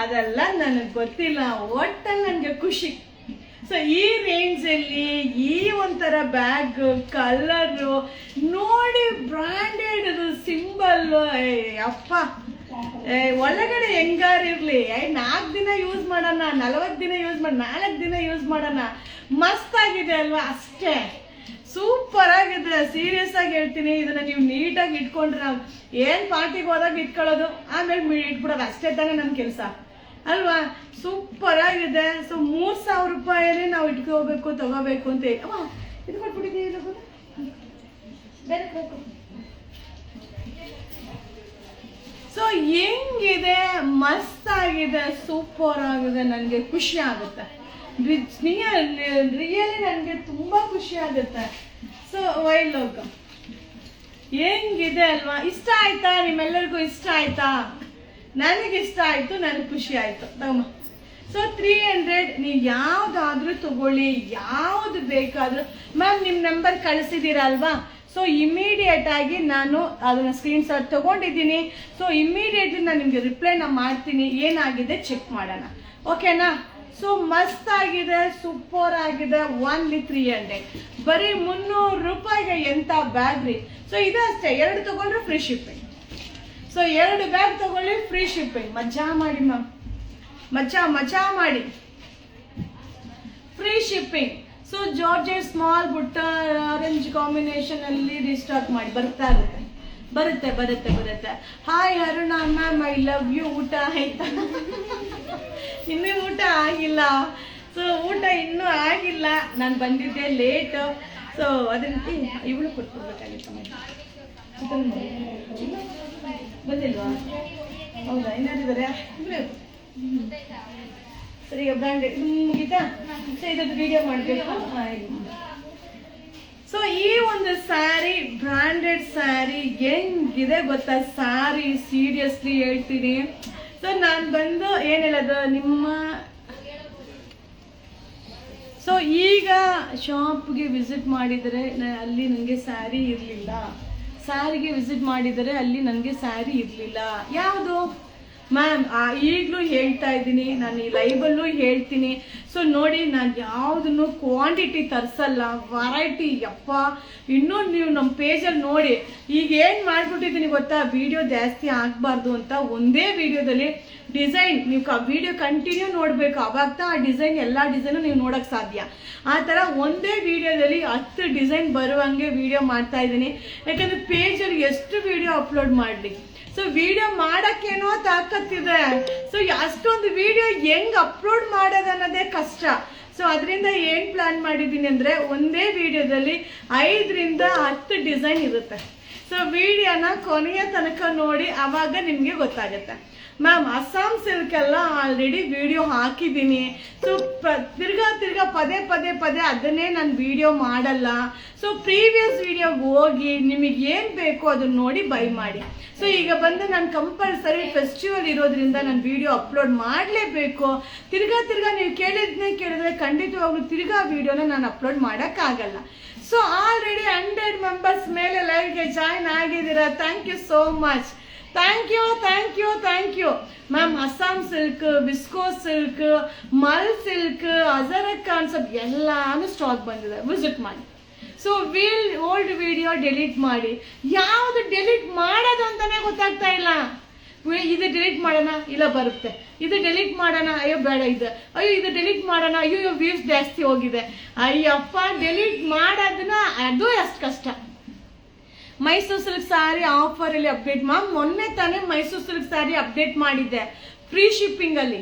ಅದೆಲ್ಲ ನನಗೆ ಗೊತ್ತಿಲ್ಲ, ಒಟ್ಟಲ್ಲಿ ನನಗೆ ಖುಷಿ. ಸೊ ಈ ರೇಂಜಲ್ಲಿ ಈ ಒಂಥರ ಬ್ಯಾಗ್ ಕಲರು ನೋಡಿ, ಬ್ರಾಂಡೆಡ್ ಸಿಂಬಲ್, ಅಪ್ಪ ಒಳಗಡೆ ಹೆಂಗಾರಿರ್ಲಿ 4 ದಿನ ಯೂಸ್ ಮಾಡೋಣ, 40 ದಿನ ಯೂಸ್ ಮಾಡಿ, 4 ದಿನ ಯೂಸ್ ಮಾಡೋಣ, ಮಸ್ತ್ ಆಗಿದೆ ಅಲ್ವಾ? ಅಷ್ಟೇ, ಸೂಪರ್ ಆಗಿದೆ. ಸೀರಿಯಸ್ ಆಗಿ ಹೇಳ್ತೀನಿ, ಇದನ್ನ ನೀವು ನೀಟಾಗಿ ಇಟ್ಕೊಂಡ್ರೆ, ನಾವು ಏನ್ ಪಾರ್ಟಿಗೆ ಹೋದಾಗ ಇಟ್ಕೊಳ್ಳೋದು, ಆಮೇಲೆ ಇಟ್ಬಿಡೋದು, ಅಷ್ಟೇ ತಾನೇ ನಮ್ಮ ಕೆಲಸ ಅಲ್ವಾ? ಸೂಪರ್ ಆಗಿದೆ. ಸೊ 3000 ರೂಪಾಯಿನೇ ನಾವು ಇಟ್ಕೋಬೇಕು, ತಗೋಬೇಕು ಅಂತ. ಇದು ಕೊಟ್ಬಿಟ್ಟಿದ್ದೀವಿ, ಸೊ ಹೆಂಗಿದೆ? ಮಸ್ತ್ ಆಗಿದೆ, ಸೂಪರ್ ಆಗಿದೆ. ನನಗೆ ಖುಷಿ ಆಗುತ್ತೆ, ರಿಯಲಿ ನನಗೆ ತುಂಬಾ ಖುಷಿ ಆಗುತ್ತೆ. ಸೊ ವೈಲ್ಡ್ ಲೋಕ ಹೆಂಗಿದೆ ಅಲ್ವಾ? ಇಷ್ಟ ಆಯ್ತಾ? ನಿಮ್ಮೆಲ್ಲರಿಗೂ ಇಷ್ಟ ಆಯ್ತಾ? ನನಗೆ ಇಷ್ಟ ಆಯ್ತು, ನನಗೆ ಖುಷಿ ಆಯ್ತು. ತಮ್ಮ ಸೊ 300, ನೀವು ಯಾವ್ದಾದ್ರೂ ತಗೊಳ್ಳಿ, ಯಾವ್ದು ಬೇಕಾದ್ರೂ. ಮ್ಯಾಮ್ ನಿಮ್ಮ ನಂಬರ್ ಕಳಿಸಿದ್ದೀರಲ್ವಾ? ಸೊ ಇಮಿಡಿಯೇಟ್ ಆಗಿ ನಾನು ಅದನ್ನ ಸ್ಕ್ರೀನ್ ಶಾಟ್ ತಗೊಂಡಿದ್ದೀನಿ. ಸೊ ಇಮಿಡಿಯೇಟ್ಲಿ ನಾನು ನಿಮ್ಗೆ ರಿಪ್ಲೈನ ಮಾಡ್ತೀನಿ, ಏನಾಗಿದೆ ಚೆಕ್ ಮಾಡೋಣ, ಓಕೆನಾ? ಸೊ ಮಸ್ತ್ ಆಗಿದೆ, ಸೂಪರ್ ಆಗಿದೆ. ಓನ್ಲಿ 300, ಬರೀ 300 ರೂಪಾಯಿಗೆ ಎಂತ ಬ್ಯಾಗ್ ರೀ. ಸೊ ಇದು ಅಷ್ಟೇ, 2 ತಗೊಂಡ್ರೆ ಫ್ರೀ ಶಿಪ್ಪಿಂಗ್. ಸೊ 2 ಬ್ಯಾಗ್ ತಗೊಳ್ಳಿ, ಫ್ರೀ ಶಿಪ್ಪಿಂಗ್. ಮಜಾ ಮಾಡಿ ಮ್ಯಾಮ್, ಮಜಾ ಮಾಡಿ, free shipping. So georgette small ಬುಟ್ಟ ಆರೆಂಜ್ ಕಾಂಬಿನೇಷನ್ ಅಲ್ಲಿ ರಿಸ್ಟಾಕ್ ಮಾಡಿ, ಬರುತ್ತೆ. ಹಾಯ್ Aruna ma'am, I love you. ಊಟ ಆಯ್ತಾ? ಇನ್ನೂ ಊಟ ಆಗಿಲ್ಲ. ಸೊ ಊಟ ಇನ್ನೂ ಆಗಿಲ್ಲ, ನಾನು ಬಂದಿದ್ದೆ ಲೇಟ್. ಸೊ ಅದನ್ನ ಇವಳು ಕೊಟ್ಕೊಡ್ಬೇಕಾಗಿತ್ತು. ಬಂದಿಲ್ವಾ? ಹೌದಾ? ಇನ್ನಾರಿದ್ದಾರೆ? ಸರಿ, ಬ್ರಾಂಡೆಡ್ ಮುಗಿತಾ? ಸೊ ಇದೊಂದು ವಿಡಿಯೋ ಮಾಡಬೇಕು. ಸೊ ಈ ಒಂದು ಸ್ಯಾರಿ, ಬ್ರಾಂಡೆಡ್ ಸ್ಯಾರಿ, ಹೆಂಗಿದೆ ಗೊತ್ತಾ ಸ್ಯಾರಿ? ಸೀರಿಯಸ್ಲಿ ಹೇಳ್ತೀನಿ. ಸೊ ನಾನು ಬಂದು ಏನ್ ಹೇಳೋದು, ನಿಮ್ಮ ಸೊ ಈಗ ಶಾಪ್ಗೆ ವಿಸಿಟ್ ಮಾಡಿದರೆ ಅಲ್ಲಿ ನನಗೆ ಸ್ಯಾರಿ ಇರಲಿಲ್ಲ, ಸ್ಯಾರಿಗೆ ವಿಸಿಟ್ ಮಾಡಿದರೆ ಅಲ್ಲಿ ನನಗೆ ಸ್ಯಾರಿ ಇರಲಿಲ್ಲ. ಯಾವುದು ಮ್ಯಾಮ್? ಈಗಲೂ ಹೇಳ್ತಾ ಇದ್ದೀನಿ, ನಾನು ಈ ಲೈವಲ್ಲೂ ಹೇಳ್ತೀನಿ. ಸೊ ನೋಡಿ, ನಾನು ಯಾವುದನ್ನು ಕ್ವಾಂಟಿಟಿ ತರಿಸಲ್ಲ, ವೆರೈಟಿ. ಯಪ್ಪ, ಇನ್ನೂ ನೀವು ನಮ್ಮ ಪೇಜಲ್ಲಿ ನೋಡಿ. ಈಗ ಏನು ಮಾಡಿಬಿಟ್ಟಿದ್ದೀನಿ ಗೊತ್ತಾ, ವಿಡಿಯೋ ಜಾಸ್ತಿ ಆಗಬಾರ್ದು ಅಂತ ಒಂದೇ ವಿಡಿಯೋದಲ್ಲಿ ಡಿಸೈನ್, ನೀವು ವಿಡಿಯೋ ಕಂಟಿನ್ಯೂ ನೋಡಬೇಕು, ಅವಾಗ ಆ ಡಿಸೈನ್ ಎಲ್ಲ ಡಿಸೈನು ನೀವು ನೋಡೋಕ್ಕೆ ಸಾಧ್ಯ. ಆ ಥರ ಒಂದೇ ವಿಡಿಯೋದಲ್ಲಿ 10 ಡಿಸೈನ್ ಬರುವಂಗೆ ವಿಡಿಯೋ ಮಾಡ್ತಾ ಇದ್ದೀನಿ. ಯಾಕಂದರೆ ಪೇಜಲ್ಲಿ ಎಷ್ಟು ವಿಡಿಯೋ ಅಪ್ಲೋಡ್ ಮಾಡಲಿ. ಸೊ ವಿಡಿಯೋ ಮಾಡಕ್ಕೇನೋ ತಾಕತ್ತಿದೆ, ಸೊ ಅಷ್ಟೊಂದು ವಿಡಿಯೋ ಹೆಂಗ್ ಅಪ್ಲೋಡ್ ಮಾಡೋದನ್ನೋದೇ ಕಷ್ಟ. ಸೊ ಅದರಿಂದ ಏನ್ ಪ್ಲಾನ್ ಮಾಡಿದ್ದೀನಿ ಅಂದ್ರೆ ಒಂದೇ ವಿಡಿಯೋದಲ್ಲಿ 5 ರಿಂದ 10 ಡಿಸೈನ್ ಇರುತ್ತೆ. ಸೊ ವಿಡಿಯೋನ ಕೊನೆಯ ತನಕ ನೋಡಿ, ಅವಾಗ ನಿಮ್ಗೆ ಗೊತ್ತಾಗುತ್ತೆ. ಮ್ಯಾಮ್ ಅಸ್ಸಾಂ ಸಿಲ್ಕ್ ಎಲ್ಲ ಆಲ್ರೆಡಿ ವಿಡಿಯೋ ಹಾಕಿದ್ದೀನಿ. ಸೊ ತಿರ್ಗಾ ಪದೇ ಅದನ್ನೇ ನಾನು ವಿಡಿಯೋ ಮಾಡಲ್ಲ. ಸೊ ಪ್ರೀವಿಯಸ್ ವಿಡಿಯೋಗೆ ಹೋಗಿ ನಿಮಗೆ ಏನ್ ಬೇಕು ಅದನ್ನ ನೋಡಿ ಬೈ ಮಾಡಿ. ಸೊ ಈಗ ಬಂದು ನಾನು ಕಂಪಲ್ಸರಿ ಫೆಸ್ಟಿವಲ್ ಇರೋದ್ರಿಂದ ನಾನು ವಿಡಿಯೋ ಅಪ್ಲೋಡ್ ಮಾಡಲೇಬೇಕು. ತಿರ್ಗಾ ನೀವು ಕೇಳಿದ್ರೆ ಖಂಡಿತವಾಗ್ಲೂ ತಿರ್ಗಾ ವಿಡಿಯೋನ ನಾನು ಅಪ್ಲೋಡ್ ಮಾಡೋಕ್ಕಾಗಲ್ಲ. ಸೊ ಆಲ್ರೆಡಿ 100 ಮೆಂಬರ್ಸ್ ಮೇಲೆ ಲೈವ್ಗೆ ಜಾಯ್ನ್ ಆಗಿದ್ದೀರಾ. Thank you so much. Thank you ma'am. Assam silk, viscose silk, mul silk, Ajrakh concept ಎಲ್ಲಾನು ಸ್ಟಾಕ್ ಬಂದಿದೆ, ವಿಸಿಟ್ ಮಾಡಿ. ಸೊ ಓಲ್ಡ್ ವಿಡಿಯೋ ಡೆಲೀಟ್ ಮಾಡಿ. ಯಾವುದು ಡೆಲೀಟ್ ಮಾಡೋದು ಅಂತಾನೆ ಗೊತ್ತಾಗ್ತಾ ಇಲ್ಲ. ಇದು ಡೆಲೀಟ್ ಮಾಡೋಣ, ಇಲ್ಲ ಬರುತ್ತೆ. ಇದು ಡೆಲೀಟ್ ಮಾಡೋಣ, ಅಯ್ಯೋ ಬೇಡ. ಇದು ಡೆಲೀಟ್ ಮಾಡೋಣ, ಅಯ್ಯೋ ವ್ಯೂಸ್ ಜಾಸ್ತಿ ಹೋಗಿದೆ. ಅಯ್ಯಪ್ಪ, ಡೆಲೀಟ್ ಮಾಡೋದನ್ನ ಅದು ಎಷ್ಟು ಕಷ್ಟ. ಮೈಸೂರು ಸಿಲ್ಕ್ ಸ್ಯಾರಿ ಆಫರ್ ಅಲ್ಲಿ ಅಪ್ಡೇಟ್ ಮೊನ್ನೆ ತಾನೇ ಮೈಸೂರು ಸಿಲ್ಕ್ ಸ್ಯಾರಿ ಅಪ್ಡೇಟ್ ಮಾಡಿದ್ದೆ ಫ್ರೀ ಶಿಪ್ಪಿಂಗ್ ಅಲ್ಲಿ.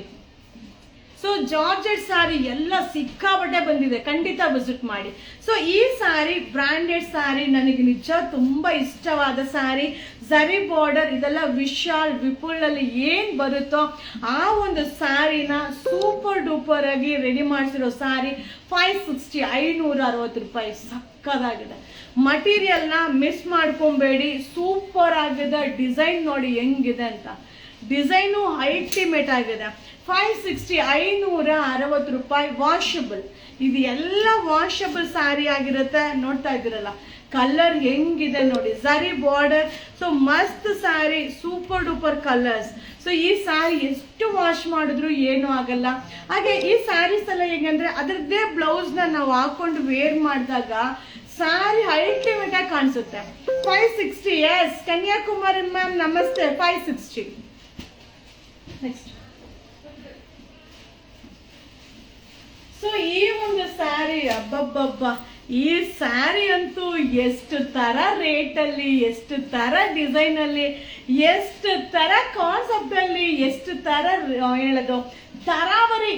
ಸೊ ಜಾರ್ಜೆಟ್ ಸ್ಯಾರಿ ಎಲ್ಲ ಸಿಕ್ಕಾಪಟ್ಟೆ ಬಂದಿದೆ, ಖಂಡಿತ ವಿಸಿಟ್ ಮಾಡಿ. ಸೊ ಈ ಸ್ಯಾರಿ ಬ್ರಾಂಡೆಡ್ ಸ್ಯಾರಿ, ನನಗೆ ನಿಜ ತುಂಬಾ ಇಷ್ಟವಾದ ಸ್ಯಾರಿ. ಝರಿ ಬಾರ್ಡರ್ ಇದೆಲ್ಲ ವಿಶಾಲ್ ವಿಪುಲ್ ಅಲ್ಲಿ ಏನ್ ಬರುತ್ತೋ ಆ ಒಂದು ಸ್ಯಾರಿನ ಸೂಪರ್ ಡೂಪರ್ ಆಗಿ ರೆಡಿ ಮಾಡಿಸಿರೋ ಸ್ಯಾರಿ 560 560 ರೂಪಾಯಿ. ಸಕ್ಕದಾಗಿದೆ. ಮಟೀರಿಯಲ್ನ ಮಿಸ್ ಮಾಡ್ಕೊಬೇಡಿ, ಸೂಪರ್ ಆಗಿದೆ. ಡಿಸೈನ್ ನೋಡಿ ಹೆಂಗಿದೆ ಅಂತ, ಡಿಸೈನು ಅಲ್ಟಿಮೇಟ್ ಆಗಿದೆ. 560 560 ರೂಪಾಯಿ. ವಾಷಬಲ್, ಇದು ಎಲ್ಲ ವಾಷಬಲ್ ಸ್ಯಾರಿ ಆಗಿರುತ್ತೆ. ನೋಡ್ತಾ ಇದ್ದೀರಲ್ಲ ಕಲರ್ ಹೆಂಗಿದೆ ನೋಡಿ, ಝರಿ ಬಾರ್ಡರ್. ಸೊ ಮಸ್ತ್ sari, super duper colours. So ಈ ಸ್ಯಾರಿ ಎಷ್ಟು ವಾಶ್ ಮಾಡಿದ್ರು ಏನೂ ಆಗಲ್ಲ. ಹಾಗೆ ಈ ಸ್ಯಾರೀಸ್ ಎಲ್ಲ ಹೆಂಗಂದ್ರೆ ಅದರದ್ದೇ ಬ್ಲೌಸ್ ನಾವು ಹಾಕೊಂಡು ವೇರ್ ಮಾಡಿದಾಗ ಸ್ಯಾರಿ ಅಲ್ಟಿಮೇಟ್ ಆಗಿ ಕಾಣಿಸುತ್ತೆ. 560. ಎಸ್ ಕನ್ಯಾಕುಮಾರಿ ಮ್ಯಾಮ್ ನಮಸ್ತೆ. 560. ನೆಕ್ಸ್ಟ್. ಸೊ ಈ ಒಂದು ಸ್ಯಾರಿ ಅಬ್ಬಬ್ಬಬ್ಬ, ಈ ಸ್ಯಾರಿ ಅಂತೂ ಎಷ್ಟು ತರ ರೇಟ್ ಅಲ್ಲಿ, ಎಷ್ಟು ತರ ಡಿಸೈನ್ ಅಲ್ಲಿ, ಎಷ್ಟು ತರ ಕಾನ್ಸೆಪ್ಟ್ ಅಲ್ಲಿ, ಎಷ್ಟು ತರ ಹೇಳೋದು ತರಾವರಿ.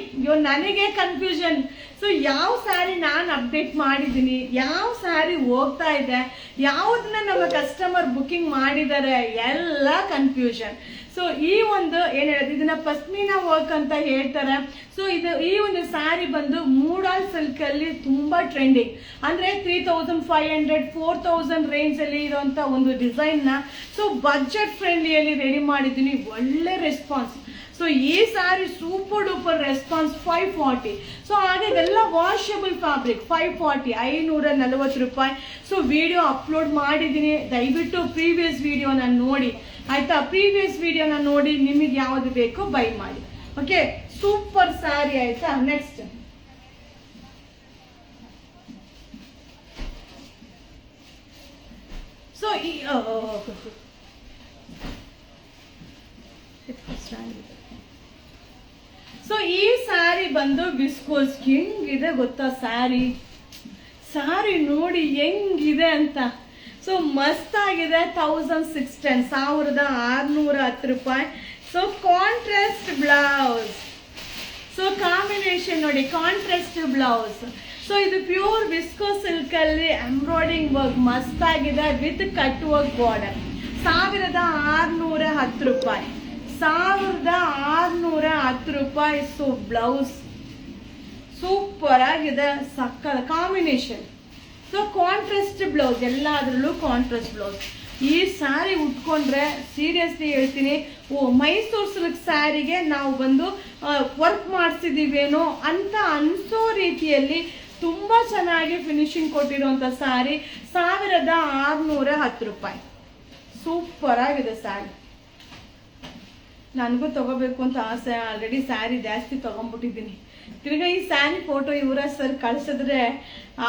ನನಗೆ ಕನ್ಫ್ಯೂಷನ್. ಸೊ ಯಾವ ಸ್ಯಾರಿ ನಾನು ಅಪ್ಡೇಟ್ ಮಾಡಿದ್ದೀನಿ, ಯಾವ ಸ್ಯಾರಿ ಹೋಗ್ತಾ ಇದೆ, ಯಾವುದನ್ನ ನಮ್ಮ ಕಸ್ಟಮರ್ ಬುಕಿಂಗ್ ಮಾಡಿದ್ದಾರೆ, ಎಲ್ಲ ಕನ್ಫ್ಯೂಷನ್. ಸೊ ಈ ಒಂದು ಏನ್ ಹೇಳೋದು, ಇದನ್ನ ಪಶ್ಮಿನಾ ವರ್ಕ್ ಅಂತ ಹೇಳ್ತಾರೆ. ಸೊ ಈ ಒಂದು ಸ್ಯಾರಿ ಬಂದು ಮೂಡಾಲ್ ಸಿಲ್ಕ್ ಅಲ್ಲಿ ತುಂಬಾ ಟ್ರೆಂಡಿಂಗ್, ಅಂದ್ರೆ 3500 4000 ರೇಂಜ್ ಅಲ್ಲಿ ಇರುವಂತ ಒಂದು ಡಿಸೈನ್ ನ ಸೊ ಬಜೆಟ್ ಫ್ರೆಂಡ್ಲಿಯಲ್ಲಿ ರೆಡಿ ಮಾಡಿದ್ದೀನಿ. ಒಳ್ಳೆ ರೆಸ್ಪಾನ್ಸ್. ಸೊ ಈ sari super duper response. 540. So ಹಾಗೆ ಇದೆಲ್ಲ ವಾಷಬಲ್ ಫ್ಯಾಬ್ರಿಕ್. 540 540 ರೂಪಾಯಿ. ಸೊ ವಿಡಿಯೋ ಅಪ್ಲೋಡ್ ಮಾಡಿದ್ದೀನಿ, ದಯವಿಟ್ಟು ಪ್ರೀವಿಯಸ್ ವಿಡಿಯೋನ ನೋಡಿ ಆಯ್ತಾ. ಪ್ರೀವಿಯಸ್ ವಿಡಿಯೋನ ನೋಡಿ ನಿಮಗೆ ಯಾವ್ದು ಬೇಕೋ ಬೈ ಮಾಡಿ. ಓಕೆ, ಸೂಪರ್ ಸ್ಯಾರಿ ಆಯ್ತಾ. ನೆಕ್ಸ್ಟ್. ಸೊ ಈ ಸ್ಯಾರಿ ಬಂದು ವಿಸ್ಕೋಸ್. ಹೆಂಗಿದೆ ಗೊತ್ತಾ ಸ್ಯಾರಿ, ಸ್ಯಾರಿ ನೋಡಿ ಹೆಂಗಿದೆ ಅಂತ. ಸೊ ಮಸ್ತ್ ಆಗಿದೆ. 1610 1610 ರೂಪಾಯಿ. So contrast blouse. So combination ನೋಡಿ, ಕಾಂಟ್ರಾಸ್ಟ್ ಬ್ಲೌಸ್. ಸೊ ಇದು ಪ್ಯೂರ್ ವಿಸ್ಕೋ ಸಿಲ್ಕ್ ಅಲ್ಲಿ ಎಂಬ್ರಾಯ್ಡಿಂಗ್ ವರ್ಕ್ ಮಸ್ತ್ ಆಗಿದೆ ವಿತ್ ಕಟ್ ವರ್ಕ್ ಬಾರ್ಡರ್. 1610 ರೂಪಾಯಿ. 1610 ರೂಪಾಯಿ. ಸೊ ಬ್ಲೌಸ್ ಸೂಪರ್ ಆಗಿದೆ, ಸಕ್ಕದ ಕಾಂಬಿನೇಷನ್. ಸೊ ಕಾಂಟ್ರಾಸ್ಟ್ ಬ್ಲೌಸ್, ಎಲ್ಲಾದ್ರಲ್ಲೂ ಕಾಂಟ್ರಾಸ್ಟ್ ಬ್ಲೌಸ್. ಈ ಸ್ಯಾರಿ ಉಟ್ಕೊಂಡ್ರೆ ಸೀರಿಯಸ್ಲಿ ಹೇಳ್ತೀನಿ, ಮೈಸೂರು ಸಿಲ್ಕ್ ಸ್ಯಾರಿಗೆ ನಾವು ಬಂದು ವರ್ಕ್ ಮಾಡಿಸಿದೀವೇನೋ ಅಂತ ಅನ್ಸೋ ರೀತಿಯಲ್ಲಿ ತುಂಬಾ ಚೆನ್ನಾಗಿ ಫಿನಿಶಿಂಗ್ ಕೊಟ್ಟಿರುವಂತ ಸ್ಯಾರಿ. 1610 ರೂಪಾಯಿ. ಸೂಪರ್ ಆಗಿದೆ ಸ್ಯಾರಿ. ನನಗೂ ತಗೋಬೇಕು ಅಂತ ಆಸೆ. ಆಲ್ರೆಡಿ ಸ್ಯಾರಿ ಜಾಸ್ತಿ ತಗೊಂಡ್ಬಿಟ್ಟಿದ್ದೀನಿ. ತಿರ್ಗಾ ಈ ಸ್ಯಾರಿ ಫೋಟೋ ಯುವರಾಜ್ ಸರ್ ಕಳಿಸಿದ್ರೆ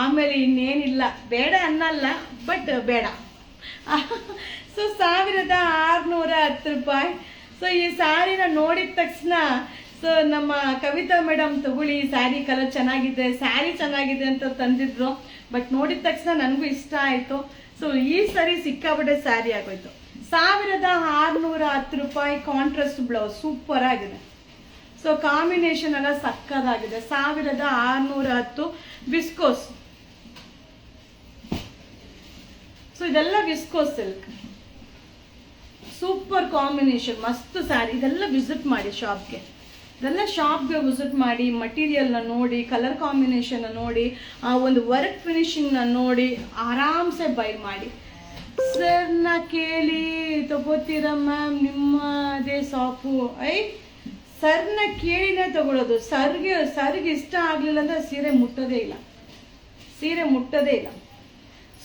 ಆಮೇಲೆ ಇನ್ನೇನಿಲ್ಲ, ಬೇಡ ಅನ್ನಲ್ಲ, ಬಟ್ ಬೇಡ. ಸೊ 1610 ರೂಪಾಯಿ. ಸೊ ಈ ಸ್ಯಾರಿನ ನೋಡಿದ ತಕ್ಷಣ ಸೊ ನಮ್ಮ ಕವಿತಾ ಮೇಡಮ್ ತಗೊಳ್ಳಿ, ಸ್ಯಾರಿ ಕಲರ್ ಚೆನ್ನಾಗಿದೆ, ಸ್ಯಾರಿ ಚೆನ್ನಾಗಿದೆ ಅಂತ ತಂದಿದ್ರು. ಬಟ್ ನೋಡಿದ ತಕ್ಷಣ ನನಗೂ ಇಷ್ಟ ಆಯ್ತು. ಸೊ ಈ ಸರಿ ಸಿಕ್ಕಾಪಟ್ಟೆ ಸ್ಯಾರಿ ಆಗೋಯ್ತು. 1610 ರೂಪಾಯಿ ಕಾಂಟ್ರಾಸ್ಟ್ ಬ್ಲೌಸ್ ಸೂಪರ್ ಆಗಿದೆ. ಸೊ ಕಾಂಬಿನೇಷನ್ ಎಲ್ಲ ಸಕ್ಕದಾಗಿದೆ. 1610 ವಿಸ್ಕೋಸ್. ಸೊ ಇದೆಲ್ಲ ವಿಸ್ಕೋಸ್ ಸಿಲ್ಕ್, ಸೂಪರ್ ಕಾಂಬಿನೇಷನ್, ಮಸ್ತ್ ಸ್ಯಾರಿ. ಇದೆಲ್ಲ ವಿಸಿಟ್ ಮಾಡಿ ಶಾಪ್ಗೆ, ಇದೆಲ್ಲ ಶಾಪ್ಗೆ ವಿಸಿಟ್ ಮಾಡಿ, ಮಟೀರಿಯಲ್ನ ನೋಡಿ, ಕಲರ್ ಕಾಂಬಿನೇಷನ್ ನೋಡಿ, ಆ ಒಂದು ವರ್ಕ್ ಫಿನಿಶಿಂಗ್ನ ನೋಡಿ ಆರಾಮ್ಸೆ ಬೈ ಮಾಡಿ. ಸರ್ನ ಕೇಳಿ ತಗೋತೀರ ಮ್ಯಾಮ್, ನಿಮ್ಮದೇ ಶಾಪು? ಸರ್ನ ಕೇಳಿನೇ ತಗೊಳ್ಳೋದು. ಸರ್ಗೆ ಇಷ್ಟ ಆಗಲಿಲ್ಲ ಅಂದ್ರೆ ಸೀರೆ ಮುಟ್ಟೋದೇ ಇಲ್ಲ.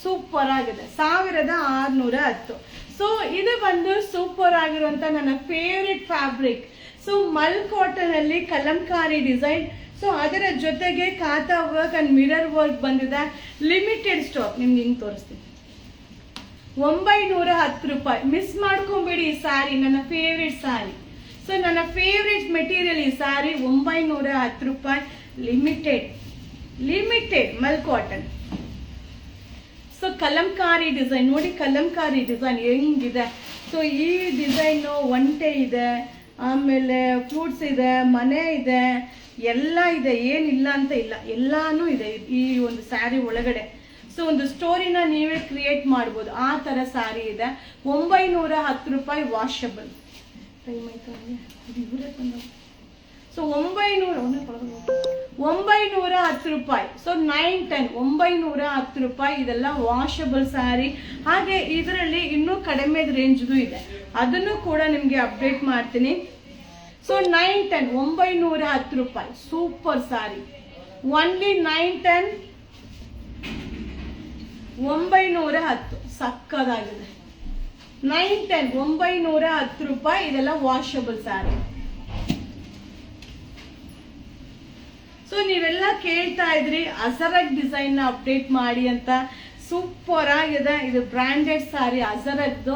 ಸೂಪರ್ ಆಗಿದೆ. 1610. ಸೊ ಇದು ಬಂದು ಸೂಪರ್ ಆಗಿರುವಂತ ನನ್ನ favourite fabric. So mul cotton ಅಲ್ಲಿ ಕಲಂಕಾರಿ ಡಿಸೈನ್. ಸೊ ಅದರ ಜೊತೆಗೆ ಕಾತಾ ವರ್ಕ್ ಅಂಡ್ ಮಿರರ್ ವರ್ಕ್ ಬಂದಿದೆ. Limited stock. ನಿಮ್ಗೆ ಹಿಂಗ್ ತೋರಿಸ್ತೀನಿ. 910 ರೂಪಾಯಿ. ಮಿಸ್ ಮಾಡ್ಕೊಂಬೇಡಿ ಈ ಸ್ಯಾರಿ, ನನ್ನ ಫೇವ್ರೆಟ್ ಸ್ಯಾರಿ. ಸೊ ನನ್ನ ಫೇವ್ರೆಟ್ ಮೆಟೀರಿಯಲ್ ಈ ಸ್ಯಾರಿ. 910 ರೂಪಾಯಿ. ಲಿಮಿಟೆಡ್ ಮಲ್ ಕಾಟನ್. ಸೊ ಕಲಂಕಾರಿ ಡಿಸೈನ್ ನೋಡಿ, ಕಲಂಕಾರಿ ಡಿಸೈನ್ ಹೆಂಗಿದೆ. ಸೊ ಈ ಡಿಸೈನು ಒಂಟೆ ಇದೆ, ಆಮೇಲೆ ಫ್ರೂಟ್ಸ್ ಇದೆ, ಮನೆ ಇದೆ, ಎಲ್ಲ ಇದೆ, ಏನಿಲ್ಲ ಅಂತ ಇಲ್ಲ, ಎಲ್ಲಾನು ಇದೆ ಈ ಒಂದು ಸ್ಯಾರಿ ಒಳಗಡೆ. ಸೊ ಒಂದು ಸ್ಟೋರಿನ ನೀವೇ ಕ್ರಿಯೇಟ್ ಮಾಡ್ಬೋದು, ಆ ಥರ ಸ್ಯಾರಿ ಇದೆ. 910 ರೂಪಾಯಿ ವಾಷಬಲ್. ಟೈಮ್ ಆಯ್ತು ಇವರೇ ಬಂದ. ಸೊ 910 ರೂಪಾಯಿ. ಸೊ 910 910 ರೂಪಾಯಿ. ಇದೆಲ್ಲ ವಾಷಬಲ್ ಸ್ಯಾರಿ. ಹಾಗೆ ಇದರಲ್ಲಿ ಇನ್ನೂ ಕಡಿಮೆ ರೇಂಜ್ದು ಇದೆ, ಅದನ್ನು ಕೂಡ ನಿಮಗೆ ಅಪ್ಡೇಟ್ ಮಾಡ್ತೀನಿ. ಸೊ 910 910 ರೂಪಾಯಿ. ಸೂಪರ್ ಸ್ಯಾರಿ. ಓನ್ಲಿ 910 910. ಸಕ್ಕದಾಗಿದೆ. 910 910 ರೂಪಾಯಿ. ಇದೆಲ್ಲ ವಾಷಬಲ್ ಸ್ಯಾರಿ. ಸೊ ನೀವೆಲ್ಲ ಕೇಳ್ತಾ ಇದ್ರಿ ಅಜರಕ್ ಡಿಸೈನ್ ನ ಅಪ್ಡೇಟ್ ಮಾಡಿ ಅಂತ. ಸೂಪರ್ ಆಗಿದೆ. ಇದು ಬ್ರಾಂಡೆಡ್ ಸ್ಯಾರಿ ಅಜರಕ್ದು.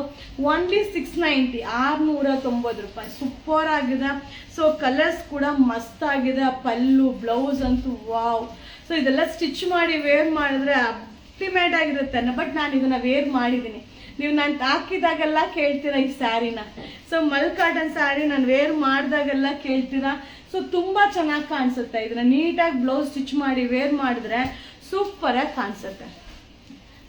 ಓನ್ಲಿ 690 690 ರೂಪಾಯಿ. ಸೂಪರ್ ಆಗಿದೆ. ಸೊ ಕಲರ್ಸ್ ಕೂಡ ಮಸ್ತ್ ಆಗಿದೆ. ಪಲ್ಲು ಬ್ಲೌಸ್ ಅಂತೂ ವಾವ್. ಸೊ ಇದೆಲ್ಲ ಸ್ಟಿಚ್ ಮಾಡಿ ವೇರ್ ಮಾಡಿದ್ರೆ ಅಲ್ಟಿಮೇಟ್ ಆಗಿರುತ್ತೆ. ಬಟ್ ನಾನು ಇದನ್ನ ವೇರ್ ಮಾಡಿದ್ದೀನಿ. ನೀವು ನಾನು ಹಾಕಿದಾಗೆಲ್ಲ ಕೇಳ್ತೀರಾ ಈ ಸ್ಯಾರಿನ. ಸೊ ಮಲ್ ಕಾಟನ್ ಸ್ಯಾರಿ ನಾನು ವೇರ್ ಮಾಡಿದಾಗೆಲ್ಲ ಕೇಳ್ತೀರಾ. ಸೊ ತುಂಬಾ ಚೆನ್ನಾಗಿ ಕಾಣಿಸುತ್ತೆ. ಇದನ್ನ ನೀಟಾಗಿ ಬ್ಲೌಸ್ ಸ್ಟಿಚ್ ಮಾಡಿ ವೇರ್ ಮಾಡಿದ್ರೆ ಸೂಪರ್ ಆಗಿ ಕಾಣಿಸುತ್ತೆ.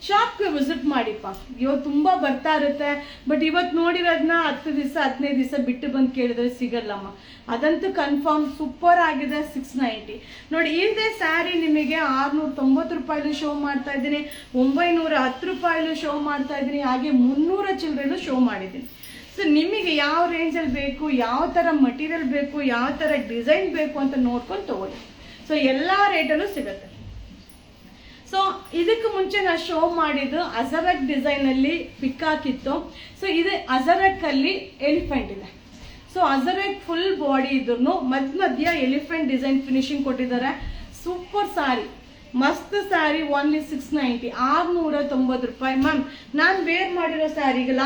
ಶಾಪ್ಗೆ ವಿಸಿಟ್ ಮಾಡಿಪ್ಪ. ಇವತ್ತು ತುಂಬಾ ಬರ್ತಾ ಇರುತ್ತೆ, ಬಟ್ ಇವತ್ತು ನೋಡಿರೋದನ್ನ 10 ದಿವಸ 15 ದಿವಸ ಬಿಟ್ಟು ಬಂದು ಕೇಳಿದ್ರೆ ಸಿಗಲ್ಲಮ್ಮ. ಅದಂತೂ ಕನ್ಫರ್ಮ್. ಸೂಪರ್ ಆಗಿದೆ. 690 ನೋಡಿ. ಇದೇ ಸ್ಯಾರಿ ನಿಮಗೆ 690 ರೂಪಾಯಿಲು ಶೋ ಮಾಡ್ತಾ ಇದ್ದೀನಿ, 910 ರೂಪಾಯಿಲು ಶೋ ಮಾಡ್ತಾ ಇದ್ದೀನಿ, ಹಾಗೆ 300 ಚಿಲ್ಲರೆಲು ಶೋ ಮಾಡಿದ್ದೀನಿ. ಸೊ ನಿಮಗೆ ಯಾವ ರೇಂಜಲ್ಲಿ ಬೇಕು, ಯಾವ ಥರ ಮಟೀರಿಯಲ್ ಬೇಕು, ಯಾವ ಥರ ಡಿಸೈನ್ ಬೇಕು ಅಂತ ನೋಡ್ಕೊಂಡು ತಗೊಳ್ಳಿ. ಸೊ ಎಲ್ಲ ರೇಟಲ್ಲೂ ಸಿಗುತ್ತೆ. ಸೊ ಇದಕ್ಕೆ ಮುಂಚೆ ನಾನು ಶೋ ಮಾಡಿದ್ದು ಅಜರಕ್ ಡಿಸೈನ್ ಅಲ್ಲಿ ಪಿಕಾಕ್ ಇತ್ತು. ಸೊ ಇದು ಅಜರಕ್ ಅಲ್ಲಿ ಎಲಿಫೆಂಟ್ ಇದೆ. ಸೊ ಅಜರಕ್ ಫುಲ್ ಬಾಡಿ ಇದ್ರು ಮಧ್ಯ ಎಲಿಫೆಂಟ್ ಡಿಸೈನ್ ಫಿನಿಶಿಂಗ್ ಕೊಟ್ಟಿದ್ದಾರೆ. ಸೂಪರ್ ಸ್ಯಾರಿ, ಮಸ್ತ್ ಸ್ಯಾರಿ. ಓನ್ಲಿ 690 690 ರೂಪಾಯಿ. ಮ್ಯಾಮ್ ನಾನು ವೇರ್ ಮಾಡಿರೋ ಸ್ಯಾರಿಗೆ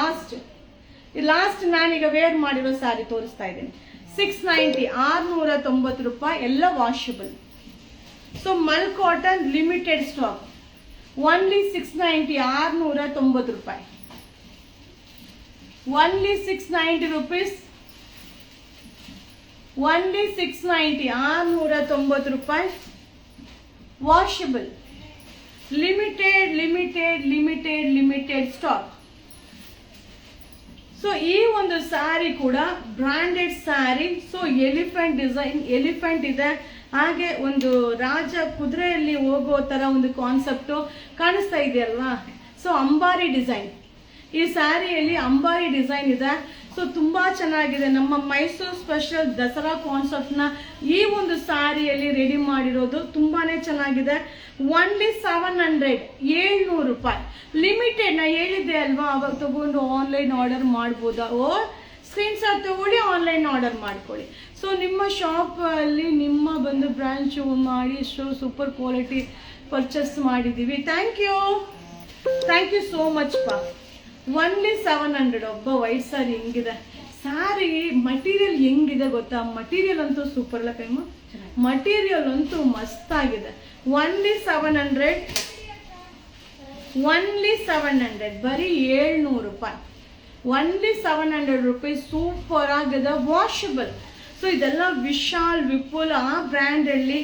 ಲಾಸ್ಟ್ ನಾನೀಗ ವೇರ್ ಮಾಡಿರೋ ಸ್ಯಾರಿ ತೋರಿಸ್ತಾ ಇದ್ದೀನಿ. 690 690 ರೂಪಾಯಿ. ಎಲ್ಲ washable. So mul cotton limited stock. Only 690 690 ರೂಪಾಯಿ. Only 690 rupees. ಓನ್ಲಿ 690 690 ರೂಪಾಯಿ. ವಾಷಬಲ್. Limited stock. ಸೊ ಈ ಒಂದು ಸ್ಯಾರಿ ಕೂಡ branded sari. So elephant design, elephant ಇದೆ, ಹಾಗೆ ಒಂದು ರಾಜ ಕುದುರೆಯಲ್ಲಿ ಹೋಗೋ ತರ ಒಂದು ಕಾನ್ಸೆಪ್ಟ್ ಕಾಣಿಸ್ತಾ ಇದೆಯಲ್ವಾ. ಸೊ ಅಂಬಾರಿ ಡಿಸೈನ್, ಈ ಸ್ಯಾರಿಯಲ್ಲಿ ಅಂಬಾರಿ ಡಿಸೈನ್ ಇದೆ. ಸೊ ತುಂಬಾ ಚೆನ್ನಾಗಿದೆ. ನಮ್ಮ ಮೈಸೂರು ಸ್ಪೆಷಲ್ ದಸರಾ ಕಾನ್ಸೆಪ್ಟ್ ನ ಈ ಒಂದು ಸ್ಯಾರಿಯಲ್ಲಿ ರೆಡಿ ಮಾಡಿರೋದು ತುಂಬಾನೇ ಚೆನ್ನಾಗಿದೆ. ಓನ್ಲಿ 700 ರೂಪಾಯಿ. ಲಿಮಿಟೆಡ್. ನಾ ಹೇಳಿದ್ದೆ ಅಲ್ವಾ, ಅವಾಗ ತಗೊಂಡು ಆನ್ಲೈನ್ ಆರ್ಡರ್ ಮಾಡ್ಬೋದಾ? ಸ್ಕ್ರೀನ್ ಶಾಟ್ ತಗೊಳ್ಳಿ, ಆನ್ಲೈನ್ ಆರ್ಡರ್ ಮಾಡ್ಕೊಳ್ಳಿ. ಸೊ ನಿಮ್ಮ ಶಾಪ್ ಅಲ್ಲಿ ನಿಮ್ಮ ಬಂದು ಬ್ರಾಂಚ್ ಮಾಡಿ ಸೂಪರ್ ಕ್ವಾಲಿಟಿ ಪರ್ಚೇಸ್ ಮಾಡಿದೀವಿ. ಥ್ಯಾಂಕ್ ಯು ಸೋ ಮಚ್ ಪಾ. ಓನ್ಲಿ 700. ಒಬ್ಬ ವೈಟ್ ಸ್ಯಾರಿ ಹೆಂಗಿದೆ ಸ್ಯಾರಿ, ಮಟೀರಿಯಲ್ ಹೆಂಗಿದೆ ಗೊತ್ತಾ? ಮಟೀರಿಯಲ್ ಅಂತೂ ಸೂಪರ್ ಅಲ್ಲ ಕೈಮ, ಮಟೀರಿಯಲ್ ಅಂತೂ ಮಸ್ತ್ ಆಗಿದೆ. ಓನ್ಲಿ 700. ಬರೀ 700 ರೂಪಾಯಿ. Only 700 rupees. ಸೂಪರ್ ಆಗಿದೆ, ವಾಷಬಲ್. ಸೊ ಇದೆಲ್ಲ ವಿಶಾಲ್ ವಿಪುಲ್ ಆ ಬ್ರ್ಯಾಂಡಲ್ಲಿ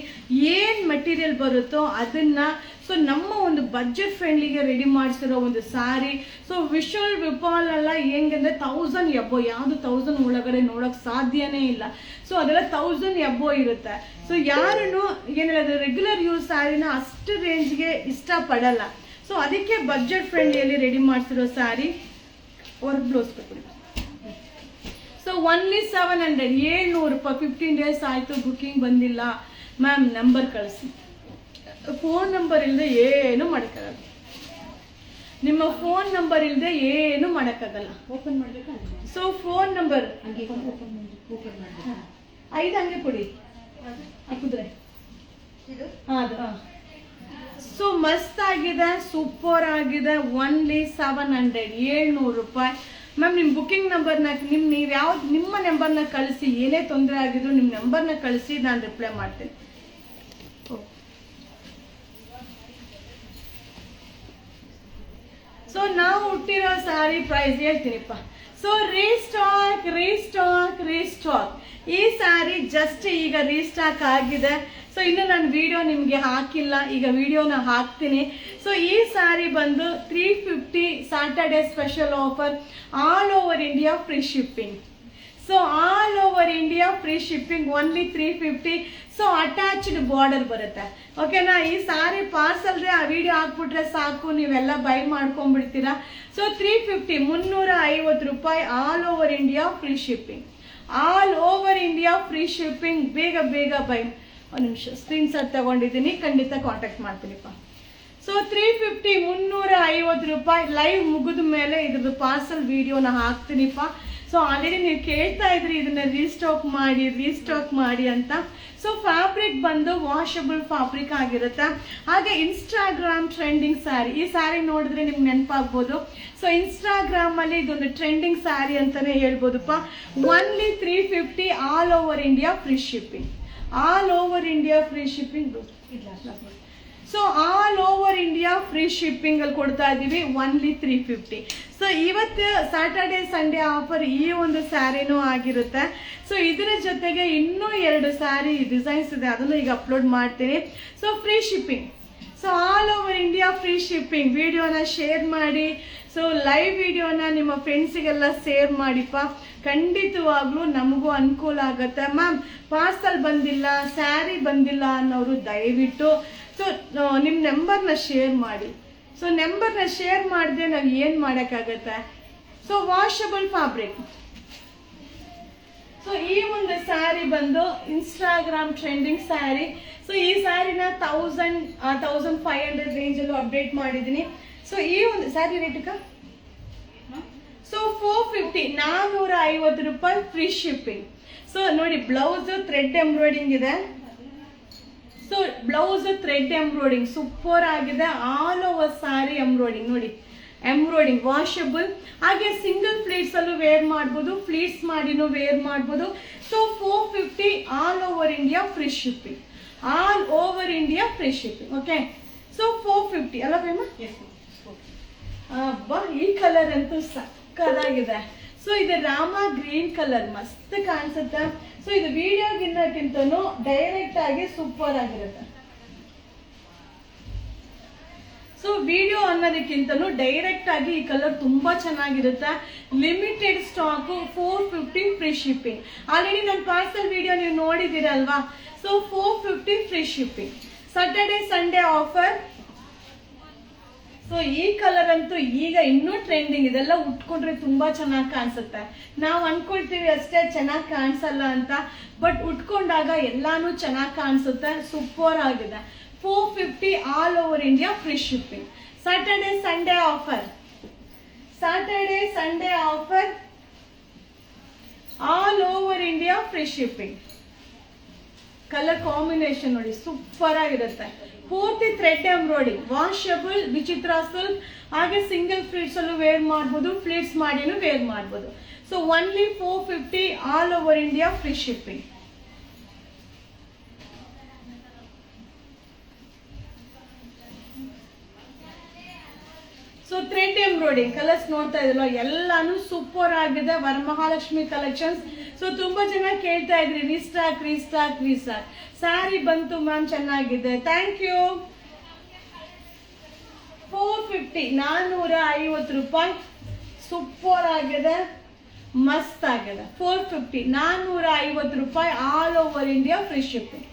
ಏನು ಮೆಟೀರಿಯಲ್ ಬರುತ್ತೋ ಅದನ್ನು ಸೊ ನಮ್ಮ ಒಂದು ಬಜೆಟ್ ಫ್ರೆಂಡ್ಲಿಗೆ ರೆಡಿ ಮಾಡಿಸಿರೋ ಒಂದು ಸ್ಯಾರಿ. ಸೊ ವಿಶಾಲ್ ವಿಪುಲ್ ಎಲ್ಲ ಹೆಂಗಂದ್ರೆ 1000 ಎಬ್ಬೋ, ಯಾವುದು 1000 ಒಳಗಡೆ ನೋಡೋಕೆ ಸಾಧ್ಯನೇ ಇಲ್ಲ. ಸೊ ಅದೆಲ್ಲ 1000 ಎಬ್ಬೋ ಇರುತ್ತೆ. ಸೊ ಯಾರೂ ಏನಿಲ್ಲ ರೆಗ್ಯುಲರ್ ಯೂಸ್ ಸ್ಯಾರಿನ ಅಷ್ಟು ರೇಂಜ್ಗೆ ಇಷ್ಟಪಡಲ್ಲ. ಸೊ ಅದಕ್ಕೆ ಬಜೆಟ್ ಫ್ರೆಂಡ್ಲಿಯಲ್ಲಿ ರೆಡಿ ಮಾಡಿಸಿರೋ ಸ್ಯಾರಿ. ವರ್ಕ್ ಬ್ಲೌಸ್ ಕೊಟ್ಬಿಡಿ. ಸೊ ಒನ್ಲಿ 700, 700 ರೂಪಾಯಿ. 15 days ಆಯಿತು, ಬುಕ್ಕಿಂಗ್ ಬಂದಿಲ್ಲ ಮ್ಯಾಮ್, ನಂಬರ್ ಕಳಿಸಿ. ಫೋನ್ ನಂಬರ್ ಇಲ್ಲದೆ ಏನು ಮಾಡೋಕ್ಕಾಗಲ್ಲ. ನಿಮ್ಮ ಫೋನ್ ನಂಬರ್ ಇಲ್ಲದೆ ಏನು ಮಾಡೋಕ್ಕಾಗಲ್ಲ. ಓಪನ್ ಮಾಡಬೇಕಾ? ಸೊ ಫೋನ್ ನಂಬರ್ ಐದು ಹಂಗೆ ಕೊಡಿ, ಹಾಕಿದ್ರೆ ಅದು. ಸೊ ಮಸ್ತ್ ಆಗಿದೆ, ಸೂಪರ್ ಆಗಿದೆ. ಒನ್ಲಿ 700, 700 ರೂಪಾಯಿ. ಮ್ಯಾಮ್ ನಿಮ್ಮ ಬುಕ್ಕಿಂಗ್ ನಂಬರ್ನ ನೀವು ಯಾವ್ದು ನಿಮ್ಮ ನಂಬರ್ನ ಕಳಿಸಿ, ಏನೇ ತೊಂದರೆ ಆಗಿದ್ರು ನಿಮ್ಮ ನಂಬರ್ನ ಕಳಿಸಿ, ನಾನು ರಿಪ್ಲೈ ಮಾಡ್ತೀನಿ. ಸೊ ನಾವು ಹುಟ್ಟಿರೋ ಸ್ಯಾರಿ ಪ್ರೈಸ್ ಹೇಳ್ತೀನಿಪ್ಪ. So restock restock restock. ಈ ಸ್ಯಾರಿ ಜಸ್ಟ್ ಈಗ ರೀಸ್ಟಾಕ್ ಆಗಿದೆ. ಸೊ ಇನ್ನು ನಾನು ವಿಡಿಯೋ ನಿಮಗೆ ಹಾಕಿಲ್ಲ, ಈಗ ವಿಡಿಯೋನ ಹಾಕ್ತೀನಿ. ಸೊ ಈ ಸ್ಯಾರಿ ಬಂದು 350 Saturday special offer, all over India free shipping. So all over India free shipping, only 350. So attached border ಬರುತ್ತೆ, ಓಕೆನಾ. ಈ ಸಾರಿ ಪಾರ್ಸಲ್ದೆ ಆ ವಿಡಿಯೋ ಹಾಕ್ಬಿಟ್ರೆ ಸಾಕು, ನೀವೆಲ್ಲ ಬೈ ಮಾಡ್ಕೊಂಡ್ಬಿಡ್ತೀರಾ. ಸೊ 350, 350 ರೂಪಾಯಿ, all over India free shipping. All over India free shipping. ಬೇಗ ಬೇಗ ಬೈ. ಒಂದು ನಿಮಿಷ ಸ್ಕ್ರೀನ್ ಶಾಟ್ ತಗೊಂಡಿದ್ದೀನಿ, ಖಂಡಿತ ಕಾಂಟ್ಯಾಕ್ಟ್ ಮಾಡ್ತೀನಿಪ್ಪ. ಸೊ 350, 350 ರೂಪಾಯಿ. ಲೈವ್ ಮುಗಿದ ಮೇಲೆ ಇದ್ರದ್ದು ಪಾರ್ಸಲ್ ವಿಡಿಯೋನ ಹಾಕ್ತೀನಿಪ್ಪ. ಸೊ ಆಲ್ರೆಡಿ ನೀವು ಕೇಳ್ತಾ ಇದ್ರಿ ಇದನ್ನ ರೀಸ್ಟಾಕ್ ಮಾಡಿ ಅಂತ. ಸೊ ಫ್ಯಾಬ್ರಿಕ್ ಬಂದು ವಾಷಬಲ್ ಫ್ಯಾಬ್ರಿಕ್ ಆಗಿರುತ್ತೆ. ಹಾಗೆ ಇನ್ಸ್ಟಾಗ್ರಾಮ್ ಟ್ರೆಂಡಿಂಗ್ ಸ್ಯಾರಿ. ಈ ಸ್ಯಾರಿ ನೋಡಿದ್ರೆ ನಿಮ್ಗೆ ನೆನಪಾಗ್ಬೋದು. ಸೊ ಇನ್ಸ್ಟಾಗ್ರಾಮ್ ಅಲ್ಲಿ ಇದೊಂದು ಟ್ರೆಂಡಿಂಗ್ ಸ್ಯಾರಿ ಅಂತಾನೆ ಹೇಳ್ಬೋದಪ್ಪ. Only 350, all over India free shipping. All over India free shipping. So all over India free shipping ಅಲ್ಲಿ ಕೊಡ್ತಾ ಇದೀವಿ, ಒನ್ಲಿ 350. ಸೊ ಇವತ್ತು ಸ್ಯಾಟರ್ಡೆ ಸಂಡೇ ಆಫರ್ ಈ ಒಂದು ಸ್ಯಾರಿನೂ ಆಗಿರುತ್ತೆ. ಸೊ ಇದರ ಜೊತೆಗೆ ಇನ್ನೂ 2 ಸ್ಯಾರಿ ಡಿಸೈನ್ಸ್ ಇದೆ, ಅದನ್ನು ಈಗ ಅಪ್ಲೋಡ್ ಮಾಡ್ತೀನಿ. So free shipping. So all over India free shipping. ವಿಡಿಯೋನ ಶೇರ್ ಮಾಡಿ. ಸೊ ಲೈವ್ ವಿಡಿಯೋನ ನಿಮ್ಮ ಫ್ರೆಂಡ್ಸಿಗೆಲ್ಲ ಶೇರ್ ಮಾಡಿಪ್ಪ, ಖಂಡಿತವಾಗ್ಲೂ ನಮಗೂ ಅನುಕೂಲ ಆಗುತ್ತೆ. ಮ್ಯಾಮ್ ಪಾರ್ಸಲ್ ಬಂದಿಲ್ಲ, ಸ್ಯಾರಿ ಬಂದಿಲ್ಲ ಅನ್ನೋರು ದಯವಿಟ್ಟು ಸೊ ನಿಮ್ಮ ನಂಬರ್ನ ಶೇರ್ ಮಾಡಿ. ಸೊ ನಂಬರ್ನ ಶೇರ್ ಮಾಡಿದ್ರೆ ನಾವು ಏನು ಮಾಡೋಕ್ಕಾಗತ್ತೆ. So washable fabric. ಸೊ ಈ ಒಂದು ಸ್ಯಾರಿ ಬಂದು ಇನ್ಸ್ಟಾಗ್ರಾಮ್ ಟ್ರೆಂಡಿಂಗ್ ಸ್ಯಾರಿ. ಸೊ ಈ ಸ್ಯಾರಿನ 1500 ರೇಂಜಲ್ಲೂ ಅಪ್ಡೇಟ್ ಮಾಡಿದ್ದೀನಿ. ಸೊ ಈ ಒಂದು ಸ್ಯಾರಿ ರೇಟಕ್ಕ ಸೊ 450, 450 ರೂಪಾಯಿ ಫ್ರೀ ಶಿಪ್ಪಿಂಗ್. ಸೊ ನೋಡಿ ಬ್ಲೌಸ್ ಥ್ರೆಡ್ ಎಂಬ್ರಾಯ್ಡಿಂಗ್ ಇದೆ. So blouse thread embroidering super ಆಗಿದೆ. ಆಲ್ ಓವರ್ ಸ್ಯಾರಿ ಎಂಬ್ರಾಯ್ಡಿಂಗ್ ನೋಡಿ, ಎಂಬ್ರಾಯ್ಡಿಂಗ್ ವಾಷಬಲ್. ಹಾಗೆ ಸಿಂಗಲ್ ಪ್ಲೀಟ್ಸ್ ಅಲ್ಲೂ ವೇರ್ ಮಾಡ್ಬೋದು, ಪ್ಲೀಟ್ಸ್ ಮಾಡಿನೂ ವೇರ್ ಮಾಡ್ಬೋದು. So 450, all over India free shipping. All over India free shipping. Okay. So 450 ಅಲ್ಲ ಬೇಮ? ಅಬ್ಬಾ ಈ ಕಲರ್ ಅಂತೂ ಸಕ್ಕದಾಗಿದೆ. ಸೊ ಇದು ರಾಮ ಗ್ರೀನ್ ಕಲರ್ ಮಸ್ತ್ ಕಾಣಿಸುತ್ತೆ. ಸೊ ಇದು ವಿಡಿಯೋಗಿನ್ನಕ್ಕಿಂತನೂ ಡೈರೆಕ್ಟ್ ಆಗಿ ಸೂಪರ್ ಆಗಿರುತ್ತೆ. ಸೊ ವಿಡಿಯೋ ಅನ್ನೋದಕ್ಕಿಂತನೂ ಡೈರೆಕ್ಟ್ ಆಗಿ ಈ ಕಲರ್ ತುಂಬಾ ಚೆನ್ನಾಗಿರುತ್ತೆ. Limited stock, 450 free shipping. Already ನನ್ನ ಪಾರ್ಸಲ್ ವಿಡಿಯೋ ನೀವು ನೋಡಿದಿರಲ್ವಾ. So 450 free shipping. Saturday Sunday offer. So ಈ ಕಲರ್ ಅಂತೂ ಈಗ ಇನ್ನೂ ಟ್ರೆಂಡಿಂಗ್. ಇದೆಲ್ಲ ಉಟ್ಕೊಂಡ್ರೆ ತುಂಬಾ ಚೆನ್ನಾಗಿ ಕಾಣಿಸುತ್ತೆ. ನಾವು ಅನ್ಕೊಳ್ತೀವಿ ಅಷ್ಟೇ ಚೆನ್ನಾಗಿ ಕಾಣಿಸಲ್ಲ ಅಂತ, ಬಟ್ ಉಟ್ಕೊಂಡಾಗ ಎಲ್ಲಾನು ಚೆನ್ನಾಗಿ ಕಾಣಿಸುತ್ತೆ. ಸೂಪರ್ ಆಗಿದೆ. 450, all over India free shipping. Saturday Sunday offer. Saturday Sunday offer, all over India free shipping. Colour combination ನೋಡಿ ಸೂಪರ್ ಆಗಿರುತ್ತೆ. ಪೂರ್ತಿ ಥ್ರೆಡ್ ಎಂಬ್ರಾಯ್ಡಿಂಗ್, ವಾಷಬಲ್, ವಿಚಿತ್ರ ಸಿಲ್ಕ್. ಹಾಗೆ ಸಿಂಗಲ್ ಫ್ಲೀಟ್ಸ್ ಅಲ್ಲೂ ವೇರ್ ಮಾಡ್ಬೋದು, ಫ್ಲೀಟ್ಸ್ ಮಾಡಿನೂ ವೇರ್ ಮಾಡ್ಬೋದು. So only 450, all over India free shipping. So thread embroidering embroidering colours ನೋಡ್ತಾ ಇದ್ರಲ್ಲ ಎಲ್ಲಾನು ಸೂಪರ್ ಆಗಿದೆ ವರಮಹಾಲಕ್ಷ್ಮಿ ಕಲೆಕ್ಷನ್ಸ್. ಸೊ ತುಂಬಾ ಜನ ಕೇಳ್ತಾ ಇದ್ರಿ ರೀಸ್ಟಾಕ್ ರೀಸ್ಟಾಕ್ ರೀಸ್ಟಾಕ್. ಸ್ಯಾರಿ ಬಂತು ಮ್ಯಾಮ್, ಚೆನ್ನಾಗಿದೆ, ಥ್ಯಾಂಕ್ ಯು. 450 450 ರೂಪಾಯಿ, ಸೂಪರ್ ಆಗಿದೆ, ಮಸ್ತ್ ಆಗಿದೆ. 450 450 ರೂಪಾಯಿ, all over India free shipping.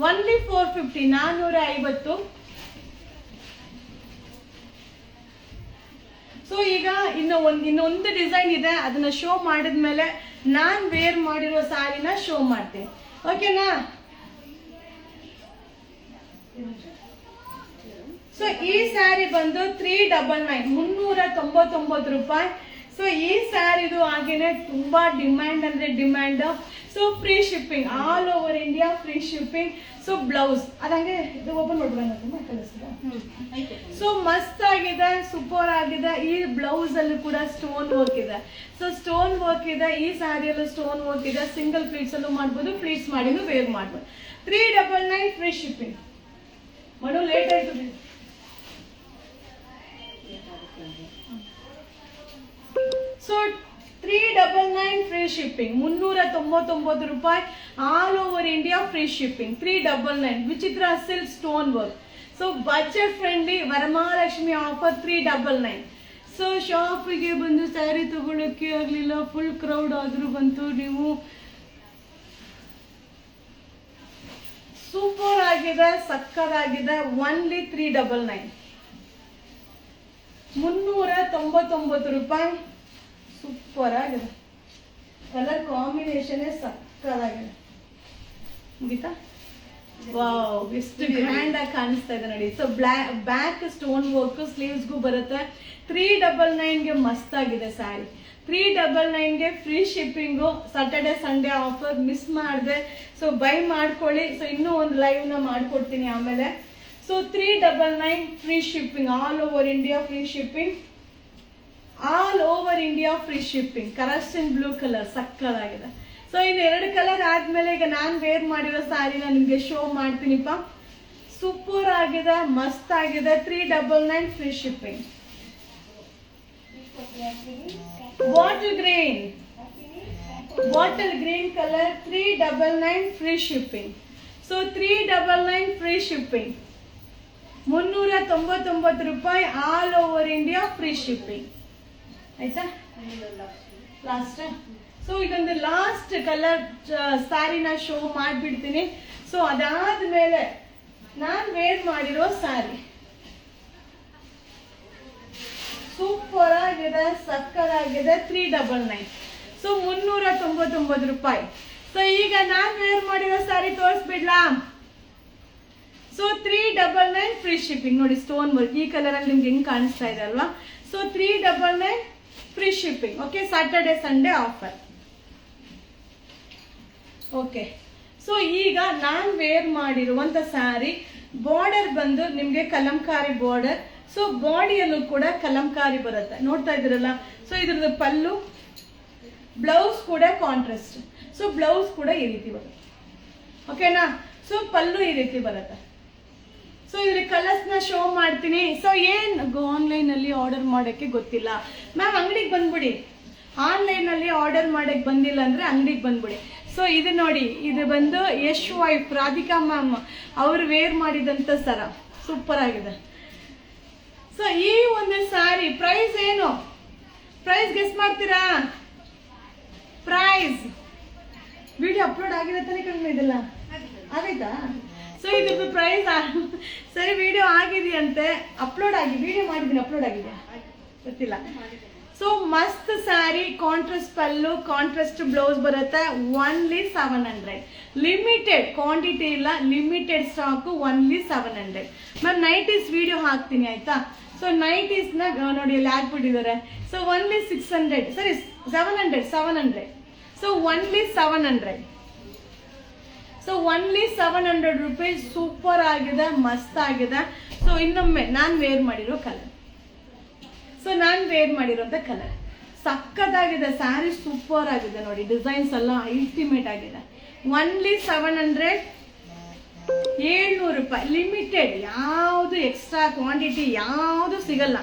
Only 450 450. So ಈಗ ಇನ್ನೊಂದು ಡಿಸೈನ್ ಇದೆ, ಅದನ್ನ ಶೋ ಮಾಡಿದ್ಮೇಲೆ ನಾನ್ ವೇರ್ ಮಾಡಿರೋ ಸ್ಯಾರಿನ ಶೋ ಮಾಡ್ತೀನಿ, ಓಕೆನಾ? ಸೊ ಈ ಸ್ಯಾರಿ ಬಂದು 399 399 ರೂಪಾಯಿ. ಸೊ ಈ ಸ್ಯಾರಿದು ಹಾಗೇನೆ ತುಂಬಾ ಡಿಮ್ಯಾಂಡ್ ಅಂದ್ರೆ demand. So free shipping, all over India free shipping. So blouse ಅದಂಗೆ ಇದು ಓಪನ್ ಮಾಡ್ಬಿಡೋಣ. ಸೊ ಮಸ್ತ್ ಆಗಿದೆ, ಸೂಪರ್ ಆಗಿದೆ. ಈ ಬ್ಲೌಸ್ ಅಲ್ಲಿ ಕೂಡ ಸ್ಟೋನ್ ವರ್ಕ್ ಇದೆ. ಸೊ ಸ್ಟೋನ್ ವರ್ಕ್ ಇದೆ, ಈ ಸ್ಯಾರಿಯಲ್ಲೂ ಸ್ಟೋನ್ ವರ್ಕ್ ಇದೆ. ಸಿಂಗಲ್ ಫ್ಲೀಟ್ಸ್ ಅಲ್ಲೂ ಮಾಡ್ಬೋದು, ಫ್ಲೀಟ್ಸ್ ಮಾಡಿನೂ ವೇರ್ ಮಾಡ್ಬೋದು. 399 ಫ್ರೀ ಶಿಪ್ಪಿಂಗ್. ಮಾಡೋ ಲೇಟ್ ಆಯ್ತು. ಸೊ 399 ಫ್ರೀ ಶಿಪ್ಪಿಂಗ್, 399 ರೂಪಾಯಿ, all over India free shipping. 399 ವಿಚಿತ್ರ silk stone work. So budget friendly Varamahalakshmi offer 399. So ಶಾಪಿಗೆ ಬಂದು ಸ್ಯಾರಿ ತಗೊಳಕ್ಕೆ ಆಗ್ಲಿಲ್ಲ, ಫುಲ್ ಕ್ರೌಡ್ ಆದ್ರೂ ಬಂತು. ನೀವು ಸೂಪರ್ ಆಗಿದೆ, ಸಕ್ಕದಾಗಿದೆ. ಒನ್ಲಿ 399 399 ರೂಪಾಯಿ, ಸೂಪರ್ ಆಗಿದೆ. ಕಲರ್ ಕಾಂಬಿನೇಷನ್ ಸಕ್ಕದಾಗಿದೆ. ಮುಗಿತಾ? ವಾವ್, ಎಷ್ಟು ಗ್ರ್ಯಾಂಡ್ ಆಗಿ ಕಾಣಿಸ್ತಾ ಇದೆ ನೋಡಿ. ಸೊ ಬ್ಯಾಕ್ ಸ್ಟೋನ್ ವರ್ಕ್, ಸ್ಲೀವ್ಸ್ಗೂ ಬರುತ್ತೆ. 399ಗೆ ಮಸ್ತ್ ಆಗಿದೆ ಸ್ಯಾರಿ. 399ಗೆ free shipping. Saturday Sunday offer miss ಮಾಡಿದೆ. ಸೊ ಬೈ ಮಾಡ್ಕೊಳ್ಳಿ. ಸೊ ಇನ್ನೂ ಒಂದು ಲೈವ್ ನ ಮಾಡ್ಕೊಡ್ತೀನಿ ಆಮೇಲೆ. So 399 free shipping, all over India free shipping. All over India free shipping. ಕರಸ್ಟಿನ್ ಬ್ಲೂ ಕಲರ್ ಸಕ್ಕದಾಗಿದೆ. ಸೊ ಇನ್ನು 2 ಕಲರ್ ಆದ್ಮೇಲೆ ಈಗ ನಾನ್ ವೇರ್ ಮಾಡಿರೋ ಸ್ಯಾರಿನ ನಿಮ್ಗೆ ಶೋ ಮಾಡ್ತೀನಿಪ್ಪ. ಸೂಪರ್ ಆಗಿದೆ, ಮಸ್ತ್ ಆಗಿದೆ. 399 free shipping. Bottle green colour 399 free shipping. So 399 free shipping, 399 ರೂಪಾಯಿ, all over India free shipping. ಆಯ್ತಾ? ಲಾಸ್ಟ್. ಸೊ ಇದೊಂದು ಲಾಸ್ಟ್ ಕಲರ್ ಸ್ಯಾರಿನ ಶೋ ಮಾಡ್ಬಿಡ್ತೀನಿ. ಸೊ ಅದಾದ್ಮೇಲೆ ನಾನ್ ವೇರ್ ಮಾಡಿರೋ ಸ್ಯಾರಿ ಸೂಪರ್ ಆಗಿದೆ, ಸಕ್ಕದಾಗಿದೆ. 399. ಸೊ 399 ರೂಪಾಯಿ. ಸೊ ಈಗ ನಾನ್ ವೇರ್ ಮಾಡಿರೋ ಸ್ಯಾರಿ ತೋರಿಸ್ಬಿಡ್ಲಾ? So 399 free shipping. ನೋಡಿ ಸ್ಟೋನ್ ವರ್ಕ್ ಈ ಕಲರ್ ಅಲ್ಲಿ ನಿಮ್ಗೆ ಹೆಂಗ್ ಕಾಣಿಸ್ತಾ ಇದೆ ಅಲ್ವಾ? So 399 free shipping. Okay, Saturday Sunday offer. Okay, so ಈಗ ನಾನ್ ವೇರ್ ಮಾಡಿರುವಂತ ಸ್ಯಾರಿ ಬಾರ್ಡರ್ ಬಂದು ನಿಮ್ಗೆ ಕಲಂಕಾರಿ ಬಾರ್ಡರ್. ಸೊ ಬಾಡಿಯಲ್ಲೂ ಕೂಡ ಕಲಂಕಾರಿ ಬರುತ್ತೆ, ನೋಡ್ತಾ ಇದ್ರಲ್ಲ. ಸೊ ಇದ್ರದ್ದು ಪಲ್ಲು, ಬ್ಲೌಸ್ ಕೂಡ ಕಾಂಟ್ರಾಸ್ಟ್. ಸೊ ಬ್ಲೌಸ್ ಕೂಡ ಈ ರೀತಿ ಬರುತ್ತೆ, ಓಕೆನಾ? ಸೊ ಪಲ್ಲು ಈ ರೀತಿ ಬರುತ್ತೆ. ಸೊ ಇದ್ರ ಕಲರ್ಸ್ ನ ಶೋ ಮಾಡ್ತೀನಿ. ಸೊ ಏನ್ ಆನ್ಲೈನ್ ಅಲ್ಲಿ ಆರ್ಡರ್ ಮಾಡಕ್ಕೆ ಗೊತ್ತಿಲ್ಲ ಮ್ಯಾಮ್, ಅಂಗಡಿಗೆ ಬಂದ್ಬಿಡಿ. ಆನ್ಲೈನ್ ಅಲ್ಲಿ ಆರ್ಡರ್ ಮಾಡಕ್ ಬಂದಿಲ್ಲ ಅಂದ್ರೆ ಅಂಗಡಿಗೆ ಬಂದ್ಬಿಡಿ. ಸೊ ಇದು ನೋಡಿ, ಇದು ಬಂದು ಯಶ್ ವೈಫ್ ರಾಧಿಕಾ ಮ್ಯಾಮ್ ಅವ್ರು ವೇರ್ ಮಾಡಿದಂತ ಸರ, ಸೂಪರ್ ಆಗಿದೆ. ಸೊ ಈ ಒಂದು ಸ್ಯಾರಿ ಪ್ರೈಸ್ ಏನು? ಪ್ರೈಸ್ ಗೆಸ್ ಮಾಡ್ತೀರಾ? ಪ್ರೈಸ್ ವಿಡಿಯೋ ಅಪ್ಲೋಡ್ ಆಗಿದೆ ತಾನೇ ಕಮ್ಮಿ ಇದೆಲ್ಲ ಆಗೈತಾ? ಸೊ ಇದ್ರದ್ದು ಪ್ರೈಸ್ ಸರಿ, ವಿಡಿಯೋ ಆಗಿದೆಯಂತೆ, ಅಪ್ಲೋಡ್ ಆಗಿ ವಿಡಿಯೋ ಮಾಡಿದ್ದೀನಿ, ಅಪ್ಲೋಡ್ ಆಗಿದೆ ಗೊತ್ತಿಲ್ಲ. ಸೊ ಮಸ್ತ್ ಸ್ಯಾರಿ, ಕಾಂಟ್ರಾಸ್ಟ್ ಪಲ್ಲು, ಕಾಂಟ್ರಾಸ್ಟ್ ಬ್ಲೌಸ್ ಬರುತ್ತೆ. ಒನ್ಲಿ 700. ಲಿಮಿಟೆಡ್ ಕ್ವಾಂಟಿಟಿ ಇಲ್ಲ, limited stock, only 700. Ma'am nighties video ಹಾಕ್ತೀನಿ ಆಯ್ತಾ? ಸೊ ನೈಟೀಸ್ ನ ನೋಡಿ ಇಲ್ಲಿ ಹಾಕ್ಬಿಟ್ಟಿದ್ದಾರೆ. ಸೊ ಒನ್ಲಿ 600, ಸರಿ 700. So only 700. So only 700 rupees. Super ಆಗಿದೆ, ಮಸ್ತ್ ಆಗಿದೆ. ಸೊ ಇನ್ನೊಮ್ಮೆ ನಾನ್ ವೇರ್ ಮಾಡಿರೋ ಕಲರ್. ಸೊ ನಾನ್ ವೇರ್ ಮಾಡಿರೋಂಥ ಕಲರ್ ಸಕ್ಕತ್ತಾಗಿದೆ. ಸ್ಯಾರಿ ಸೂಪರ್ ಆಗಿದೆ ನೋಡಿ, ಡಿಸೈನ್ಸ್ ಎಲ್ಲ ಅಲ್ಟಿಮೇಟ್ ಆಗಿದೆ. ಒನ್ಲಿ 700, 700 ರೂಪಾಯಿ. ಲಿಮಿಟೆಡ್, ಯಾವುದು ಎಕ್ಸ್ಟ್ರಾ ಕ್ವಾಂಟಿಟಿ ಯಾವುದು ಸಿಗಲ್ಲ.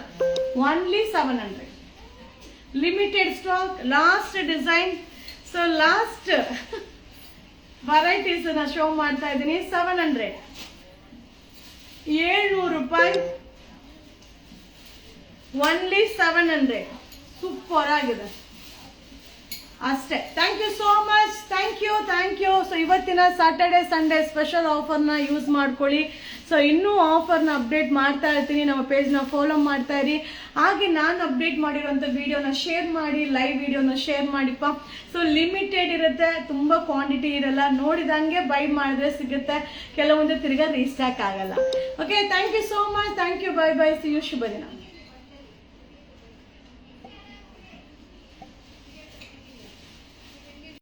Only 700. Limited stock, last design. So last varieties show ಮಾಡ್ತಾ ಇದ್ದೀನಿ. 700, 700 ರೂಪಾಯಿ, ಓನ್ಲಿ 700. ಸೂಪರ್ ಆಗಿದೆ ಅಷ್ಟೇ. Thank you so much. Thank you. So ಇವತ್ತಿನ ಸ್ಯಾಟರ್ಡೆ ಸಂಡೇ ಸ್ಪೆಷಲ್ ಆಫರ್ನ ಯೂಸ್ ಮಾಡ್ಕೊಳ್ಳಿ. ಸೊ ಇನ್ನೂ ಆಫರ್ನ ಅಪ್ಡೇಟ್ ಮಾಡ್ತಾ ಇರ್ತೀನಿ. ನಮ್ಮ ಪೇಜ್ನ ಫಾಲೋ ಮಾಡ್ತಾ ಇರಿ. ಹಾಗೆ ನಾನು ಅಪ್ಡೇಟ್ ಮಾಡಿರೋಂಥ ವಿಡಿಯೋನ ಶೇರ್ ಮಾಡಿ, ಲೈವ್ ವಿಡಿಯೋನ ಶೇರ್ ಮಾಡಿಪ್ಪ. ಸೊ ಲಿಮಿಟೆಡ್ ಇರುತ್ತೆ, ತುಂಬ ಕ್ವಾಂಟಿಟಿ ಇರಲ್ಲ. ನೋಡಿದಂಗೆ ಬೈ ಮಾಡಿದ್ರೆ ಸಿಗುತ್ತೆ, ಕೆಲವೊಂದು ತಿರ್ಗಾ ರೀಸ್ಟಾಕ್ ಆಗಲ್ಲ. Okay, thank you so much. Thank you. Bye bye. See you. ಶುಭ ದಿನ.